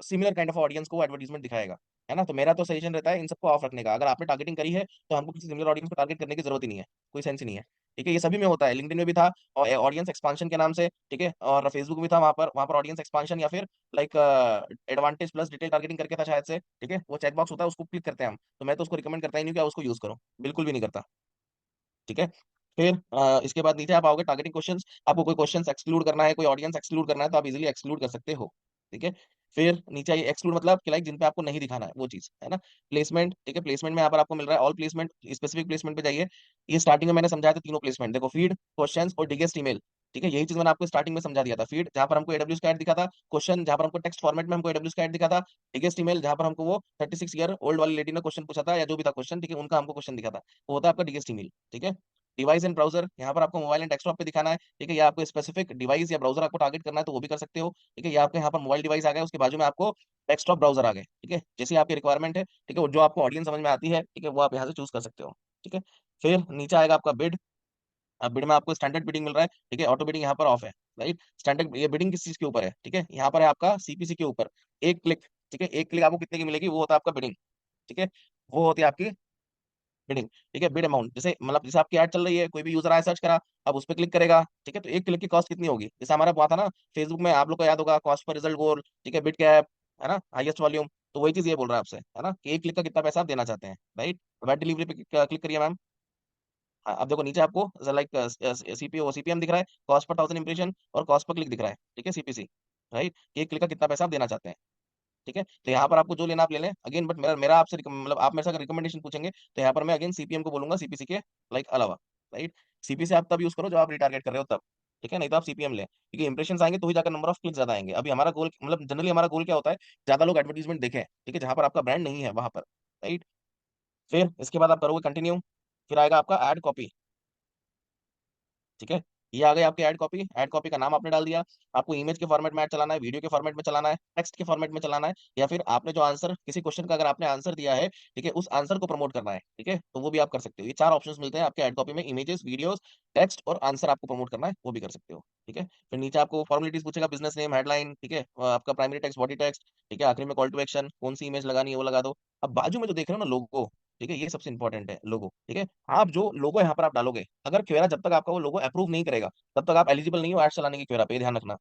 सिमिलर काइंड ऑफ ऑडियंस को वो एडवर्टीजमेंट दिखाएगा, है ना। तो मेरा तो सजेशन रहता है इन सबको ऑफ रखने का। अगर आपने टारगेटिंग करी है तो हमको किसी सिमिलर ऑडियंस को टारगेट करने की जरूरत ही नहीं है, कोई सेंस ही नहीं है। ठीक है, ये सभी में होता है, लिंक्डइन में भी था और ऑडियंस एक्सपांशन के नाम से, ठीक है, और फेसबुक में भी था, वहाँ पर ऑडियंस एक्सपांशन या फिर like advantage plus detail targeting करके था शायद से, ठीक है, वो चेक बॉक्स होता है, उसको क्लिक करते हैं हम। तो मैं तो उसको रिकमेंड करता ही नहीं कि आप उसको यूज करो, बिल्कुल भी नहीं करता। ठीक है, फिर इसके बाद नीचे आप आओगे टारगेटिंग क्वेश्चंस। आपको कोई क्वेश्चंस एक्सक्लूड करना है, कोई ऑडियंस एक्सक्लूड करना है तो आप इजीली एक्सक्लूड कर सकते हो। ठीक है, फिर नीचे आइए एक्सक्लूड मतलब कि लाइक जिन पे आपको नहीं दिखाना है वो चीज, है ना। प्लेसमेंट, ठीक है, प्लेसमेंट में यहाँ पर आपको मिल रहा है ऑल प्लेसमेंट, स्पेसिफिक प्लेसमेंट पे जाइए। ये स्टार्टिंग में मैंने समझाया था तीनों प्लेसमेंट, देखो फीड, क्वेश्चंस और डिगेस्ट ईमेल। ठीक है, यही चीज मैंने आपको स्टार्टिंग में समझा दिया था। फीड जहां पर हमको एडब्ल्यू स्कैट दिखा था, क्वेश्चन जहां पर हमको टेक्स्ट फॉर्मेट में हमको एडब्ल्यू स्कैट दिखा था, बिगेस्ट ईमेल जहां पर हमको वो 36 ईयर ओल्ड वाली लेडी ने क्वेश्चन पूछा था या जो भी था क्वेश्चन, ठीक है, उनका हमको क्वेश्चन दिखा था, वो होता है आपका बिगेस्ट ईमेल। ठीक है, डिवाइस एंड ब्राउजर, यहाँ पर आपको मोबाइल एंड डेस्कटॉप पे दिखाना है, ठीक है, या आपको स्पेसिफिक डिवाइस या ब्राउजर आपको टारगेट करना है तो वो भी कर सकते हो। ठीक है, या आपके यहाँ पर मोबाइल डिवाइस आ गया, उसके बाजू में आपको डेस्कटॉप ब्राउजर आ गए, ठीक है, जैसी आपकी रिक्वायरमेंट है, ठीक है, जो आपको ऑडियंस समझ में आती है, ठीक है, वो आप यहाँ से चूज कर सकते हो। ठीक है, फिर नीचे आएगा आपका बिड। अब बिड में आपको स्टैंडर्ड बिडिंग मिल रहा है, ठीक है, ऑटो बिडिंग यहाँ पर ऑफ है, राइट। स्टैंडर्ड ये बिडिंग किस चीज के ऊपर है, ठीक है, यहाँ पर है आपका सीपीसी के ऊपर, एक क्लिक, ठीक है, एक क्लिक आपको कितने की मिलेगी वो होता है आपका बिडिंग, ठीक है, वो होती है आपकी बिडिंग। ठीक है, बिड अमाउंट, जैसे मतलब जैसे आपकी ऐड चल रही है, कोई भी यूजर आया सर्च करा, अब उस पर क्लिक करेगा, ठीक है, तो एक क्लिक की कॉस्ट कितनी होगी, जैसे हमारा हुआ था ना फेसबुक में, आप लोग को याद होगा, कॉस्ट पर रिजल्ट गोल, ठीक है, बिड कैप, है ना, हाईएस्ट वॉल्यूम। तो वही चीज ये बोल रहा है आपसे, है ना, कि एक क्लिक का कितना पैसा आप देना चाहते हैं, राइट। वेब डिलीवरी पे क्लिक करिए मैम। हाँ, अब देखो नीचे आपको लाइक सीपीओ सीपीएम दिख रहा है, कॉस्ट पर 1000 इंप्रेशन और कॉस्ट पर क्लिक दिख रहा है, ठीक है, सीपीसी, राइट। एक क्लिक का कितना पैसा आप देना चाहते हैं। ठीक है, तो यहाँ पर आपको जो लेना आप ले लें अगेन, बट मेरा मेरा आपसे मतलब आप मेरे से अगर रिकमेंडेशन पूछेंगे तो यहाँ पर मैं अगेन सीपीएम को बोलूंगा, सीपीसी के लाइक अलावा, राइट। सीपीसी आप तब यूज करो जब आप रिटारगेट कर रहे हो तब, ठीक है, नहीं तो आप सीपीएम लें, क्योंकि इंप्रेशन आएंगे तो ही जाकर नंबर ऑफ क्लिक ज्यादा आएंगे। अभी हमारा गोल मतलब जनरली हमारा गोल क्या होता है, ज्यादा लोग एडवर्टीजमेंट देखें, ठीक है, जहां पर आपका ब्रांड नहीं है वहां पर, राइट। फिर इसके बाद आप करोगे कंटिन्यू, फिर आएगा आपका एड कॉपी। ठीक है, ये आ गई आपकी ऐड कॉपी। ऐड कॉपी का नाम आपने डाल दिया, आपको इमेज के फॉर्मेट में ऐड चलाना है, वीडियो के फॉर्मेट में चलाना है, टेक्स्ट के फॉर्मेट में चलाना है, या फिर आपने जो आंसर किसी क्वेश्चन का अगर आपने आंसर दिया है, ठीक है, उस आंसर को प्रमोट करना है, ठीक है, तो वो भी आप कर सकते हो। ये 4 ऑप्शंस मिलते हैं आपके ऐड कॉपी में, इमेजेस, वीडियोस, टेक्स्ट और आंसर आपको प्रमोट करना है, वो भी कर सकते हो। ठीक है, फिर नीचे आपको फॉर्मेलिटीज पूछेगा, बिजनेस नेम, हेडलाइन, ठीक है, आपका प्राइमरी टेक्स्ट, बॉडी टेक्स्ट, ठीक है, आखिरी में कॉल टू एक्शन, कौन सी इमेज लगानी है वो लगा दो। अब बाजू में जो देख रहे हो ना लोगो, ठीक है, ये सबसे इंपॉर्टेंट है लोगो। ठीक है, आप जो लोगो यहाँ पर आप डालोगे, अगर क्वेरा जब तक आपका वो लोगो अप्रूव नहीं करेगा तब तक आप एलिजिबल नहीं हो एड चलाने की क्वेरा पे, ध्यान रखना।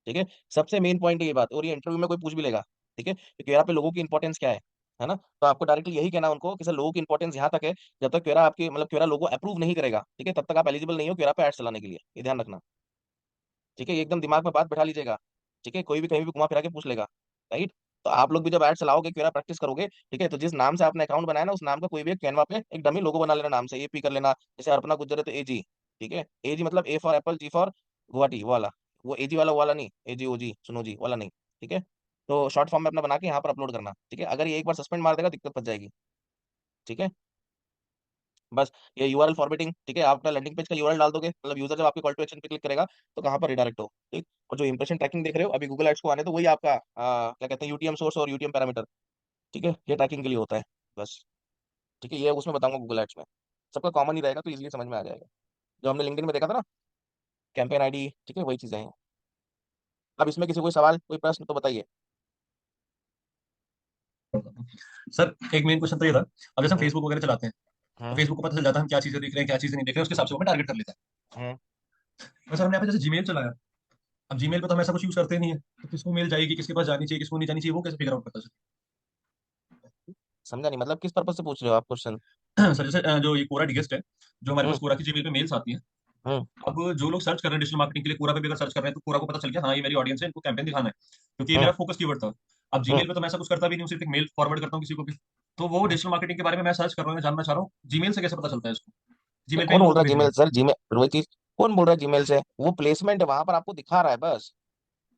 ठीक है, सबसे मेन पॉइंट ये बात, और ये इंटरव्यू में कोई पूछ भी लेगा, ठीक है, कि क्वेरा पे लोगों की इंपॉर्टेंस क्या है ना, तो आपको डायरेक्टली यही कहना है उनको कि सर लोगों की इंपॉर्टेंस यहाँ तक है, जब तक क्वेरा आपकी मतलब क्वेरा लोगो अप्रूव नहीं करेगा, ठीक है, तब तक आप एलिजिबल नहीं हो क्वेरा पे एड चलाने के लिए, ये ध्यान रखना। ठीक है, ये एकदम दिमाग में बात बैठा लीजिएगा। ठीक है, कोई भी कहीं भी घुमा फिरा के पूछ लेगा, राइट। तो आप लोग भी जब ऐड चलाओगे, क्वेरा प्रैक्टिस करोगे, ठीक है, तो जिस नाम से आपने अकाउंट बनाया ना उस नाम का कोई भी एक कैनवा पे एक डमी लोगो बना लेना नाम से, एपी कर लेना, जैसे अर्पणा गुज्जर है तो एजी, ठीक है, एजी मतलब A for apple, G for Guwahati वो वाला, वो एजी वाला नहीं, एजी ओजी सुनो जी वाला नहीं। ठीक है, तो शॉर्ट फॉर्म में अपना बना के यहाँ पर अपलोड करना। ठीक है, अगर ये एक बार सस्पेंड मार देगा दिक्कत फंस जाएगी। ठीक है, बस ये यूआरएल फॉर्मेटिंग, ठीक है, आप अपना लैंडिंग पेज का यूआरएल डाल दोगे, मतलब यूजर जब आपके कॉल टू एक्शन पे क्लिक करेगा तो कहाँ पर रिडायरेक्ट हो, ठीक। और जो इंप्रेशन ट्रैकिंग देख रहे हो अभी गूगल एड्स को आने, तो वही आपका क्या कहते हैं यूटीएम सोर्स और यूटीएम पैरामीटर, ठीक है, ये ट्रैकिंग के लिए होता है बस, ठीक है। ये उसमें बताऊंगा गूगल एड्स में, सबका कॉमन ही रहेगा तो इजीली समझ में आ जाएगा। जो हमने लिंक्डइन में देखा था ना, कैंपेन आईडी, ठीक है, वही चीजें हैं। अब इसमें किसी कोई सवाल कोई प्रश्न तो बताइए। सर एक मेन क्वेश्चन तो ये था, अब जैसे हम हम्म फेसबुक वगैरह चलाते हैं तो हम्म फेसबुक को पता चल जाता है हम क्या चीजें देख रहे हैं क्या चीजें नहीं देख रहे हैं, उसके हिसाब से वो हमें टारगेट कर लेता हम्म है। तो सर हमने यहाँ पे जैसे जीमेल चलाया, अब जीमेल पे तो हम ऐसा कुछ यूज करते नहीं है, तो किसको मेल जाएगी किसके पास जानी चाहिए किसको नहीं जानी चाहिए वो कैसे फिगर आउट करता समझा नहीं, मतलब किस पर्पज से पूछ रहे हो आप क्वेश्चन? सर? सर जैसे जो ये कोरा डिगेस्ट है, जो हमारे पास हम्म कोरा की जीमेल पे मेल्स आती है, हम्म अब जो लोग सर्च कर रहे हैं डिजिटल मार्केटिंग के लिए कोरा पे भी अगर सर्च कर रहे हैं तो कोरा को पता चल गया हाँ ये मेरी ऑडियंस है इनको कैंपेन दिखाना है, क्योंकि ये हम्म मेरा फोकस कीवर्ड था। अब हम्म जीमेल पे तो मैं ऐसा कुछ करता भी नहीं हूँ, सिर्फ एक मेल फॉरवर्ड करता हूँ किसी को भी। तो वो डिजिटल मार्केटिंग के बारे में मैं सर्च कर रहा हूँ, मैं जानना चाह रहा हूँ जीमेल से कैसे पता चलता है इसको, ये जीमेल पे इन कौन बोल लोगों रहा को है भेजने जीमेल का। सर? जीमेल वही चीज, कौन बोल रहा है जीमेल से? वो प्लेसमेंट है, वहां पर आपको दिखा रहा है बस।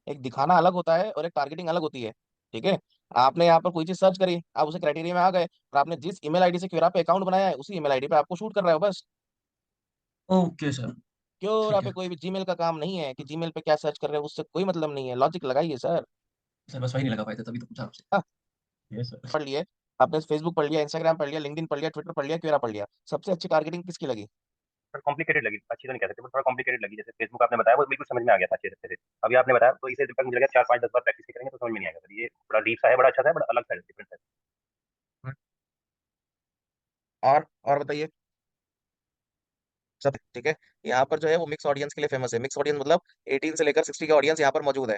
एक दिखाना अलग होता है और एक टारगेटिंग अलग होती है, ठीक है। आपने यहाँ पर कोई चीज सर्च करी, आप उसे क्राइटेरिया में आ गए और आपने जिस ईमेल आईडी से क्वेरा पे अकाउंट बनाया है उसी ईमेल आईडी पे आपको शूट कर रहे हो बस। Okay sir. क्यों ठीक पे है कोई भी जीमेल का काम नहीं है कि जीमेल पे क्या सर्च कर रहे हो, उससे कोई मतलब नहीं है, लॉजिक लगाइए सर। सर, बस वही नहीं लगा पाए थे तभी तो पूछा आपसे। हाँ, यस सर। पढ़ लिए, आपने फेसबुक पढ़ लिया, इंस्टाग्राम पढ़ लिया, लिंक्डइन पढ़ लिया, ट्विटर पढ़ लिया, क्वेरा पढ़ लिया, सबसे अच्छी टारगेटिंग किसकी लगी? पर कॉम्प्लिकेटेड लगी, अच्छी तो नहीं कह सकते, बट थोड़ा कॉम्प्लिकेटेड लगी। जैसे फेसबुक आपने बताया वो बिल्कुल समझ में आ गया था अच्छे से। अभी आपने बताया तो इसे जब तक मुझे लगा 4 5 10 बार प्रैक्टिस करेंगे तो समझ में नहीं आएगा सर। ये बड़ा डीप सा है, बड़ा अच्छा सा है, बड़ा अलग सा है, डिफरेंट है। और बताइए सब, ठीक है। यहाँ पर जो है वो मिक्स ऑडियंस के लिए फेमस है। मिक्स ऑडियंस मतलब 18 से लेकर 60 का ऑडियंस यहाँ पर मौजूद है,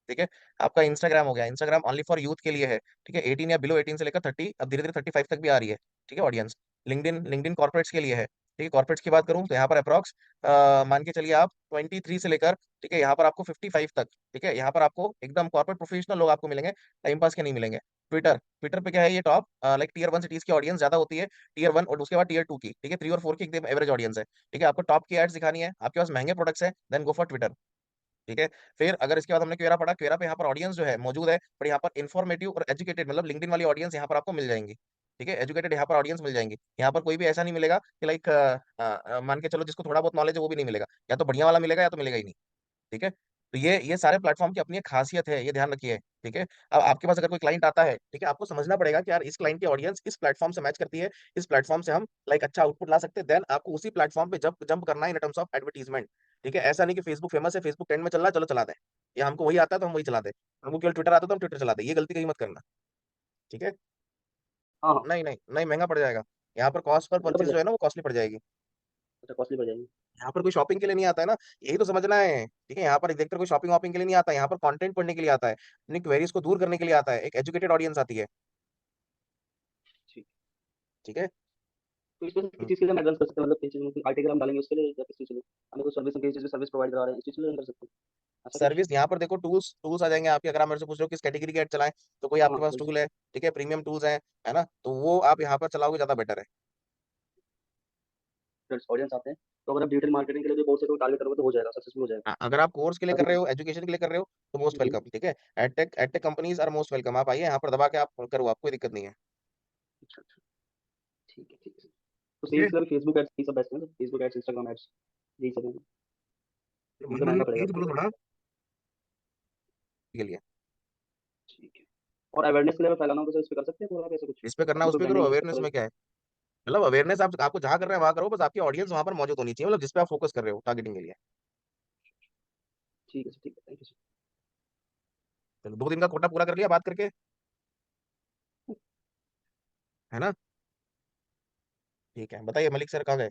ठीक है। आपका इंस्टाग्राम हो गया, इंस्टाग्राम ओनली फॉर यूथ के लिए है, ठीक है, 18 या बिलो 18 से लेकर 30, अब धीरे धीरे 35 तक भी आ रही है, ठीक है, ऑडियंस। लिंक्डइन लिंक्डइन कॉर्पोरेट्स के लिए है, ठीक है। कॉर्पोरेट्स की बात करूँ तो यहाँ पर अप्रॉक्स मान के चलिए आप 23 से लेकर, ठीक है, यहाँ पर आपको 55 तक, ठीक है। यहाँ पर आपको एकदम कॉर्पोरेट प्रोफेशनल लोग आपको मिलेंगे, टाइम पास के नहीं मिलेंगे। ट्विटर ट्विटर पे क्या है, ये टॉप लाइक टीयर 1 सिटीज की ऑडियंस ज्यादा होती है, टीयर 1 और उसके बाद टीयर 2 की, ठीक है, 3 और 4 की एकदम एवरेज ऑडियंस है, ठीक है। आपको टॉप की एड्स दिखानी है, आपके पास महंगे प्रोडक्ट्स है, देन गो फॉर ट्विटर, ठीक है। फिर अगर इसके बाद हमने क्वेरा पढ़ा, क्वेरा पे यहाँ पर ऑडियंस जो है मौजूद है, पर यहाँ पर इन्फॉर्मेटिव और एजुकेटेड मतलब लिंक्डइन वाली ऑडियंस यहाँ पर आपको मिल जाएंगी, ठीक है। एजुकेटेड यहाँ पर ऑडियंस मिल जाएंगी, यहाँ पर कोई भी ऐसा नहीं मिलेगा कि लाइक मान के चलो जिसको थोड़ा बहुत नॉलेज है वो भी नहीं मिलेगा, या तो बढ़िया वाला मिलेगा या तो मिलेगा ही नहीं, ठीक है। तो ये सारे प्लेटफॉर्म की अपनी एक खासियत है, ये ध्यान रखिए, ठीक है। अब आपके पास अगर कोई क्लाइंट आता है, ठीक है, आपको समझना पड़ेगा कि यार इस क्लाइंट की ऑडियंस इस प्लेटफॉर्म से मैच करती है, इस प्लेटफॉर्म से हम लाइक अच्छा आउटपुट ला सकते हैं, देन आपको उसी प्लेटफॉर्म पे जंप जंप करना है इन टर्म्स ऑफ एडवर्टीजमेंट, ठीक है। ऐसा नहीं कि फेसबुक फेमस है, फेसबुक ट्रेंड में चल रहा है, चलो चला दें, या हमको वही आता है तो हम वही चला दें, हमको केवल ट्विटर आता है तो हम ट्विटर चला दें, ये गलती कहीं मत करना, ठीक है। हाँ हाँ। नहीं नहीं नहीं, महंगा पड़ जाएगा, यहाँ पर कॉस्ट पर महंगा पड़ परचेज जो है जाएगा। ना वो कॉस्टली पड़ जाएगी। अच्छा, कॉस्टली पड़ जाएगी। यहाँ पर कोई शॉपिंग के लिए नहीं आता है ना, यही तो समझना है, ठीक है। यहाँ पर देखकर कोई शॉपिंग वॉपिंग के लिए नहीं आता है, यहाँ पर कंटेंट पढ़ने के लिए आता है, अपनी क्वेरीज को दूर करने के लिए आता है, एक एजुकेटेड ऑडियंस आती है, ठीक। ठीक है। तो इसमें किस हम्म। चीज़ के लिए हम एडवांस कर सकते हैं, मतलब किस चीज़ में आर्टिकल हम डालेंगे उसके लिए या किस चीज़ के लिए? हमें कोई सर्विस किसी चीज़ की सर्विस प्रोवाइड करा रहे हैं इस चीज़ के लिए हम कर सकते हैं, ऐसा कुछ? सर्विस यहाँ पर देखो, टूल्स टूल्स आ जाएंगे आपके, अगर आप मेरे से पूछ रहे हो किस कैटेगरी के ऐड चलाएं, तो कोई हाँ आपके हाँ, पास वही टूल चीज़। है, ठीक है, प्रीमियम टूल्स हैं, है ना, तो वो आप यहाँ पर चलाओगे ज्यादा बेटर है। ऑडियंस आते हैं तो अगर आप डिजिटल मार्केटिंग के लिए भी बहुत से लोग टारगेट करोगे तो हो जाएगा, सक्सेसफुल हो जाएगा। अगर आप कोर्स के लिए कर अभी रहे हो, एजुकेशन के लिए कर रहे हो, तो मोस्ट हम्म, वेलकम, ठीक है। Edtech companies are most welcome, आप आइए यहाँ पर दबा के आप करो, आपको कोई दिक्कत नहीं है, अच्छा अच्छा, ठीक है ठीक है। तो ठीक है। सेल्स के लिए फेसबुक एड्स ये सब बेस्ट है ना, फेसबुक एड्स, इंस्टाग्राम एड्स, यही सब है, बोलो मतलब महंगा पड़ेगा तेज आपको। बोलो थोड़ा के लिए, ठीक है। और अवेयरनेस के लिए फैलाना हो तो इस पे कर सकते हैं थोड़ा कैसे कुछ, इस पे करना अभी उस कोई पे करो, ब्रांडिंग हो अवेयरनेस सकता है। में क्या है, मतलब अवेयरनेस आप आपको जहाँ कर रहे हैं वहां करो, बस आपकी ऑडियंस वहां पर मौजूद होनी चाहिए, मतलब जिस पे आप फोकस कर रहे हो टारगेटिंग के लिए। ठीक है सर, ठीक है, थैंक यू सर। चलो 2 दिन का कोटा पूरा कर लिया बात करके, है ना। ठीक है, बताइए मलिक सर कहाँ गए?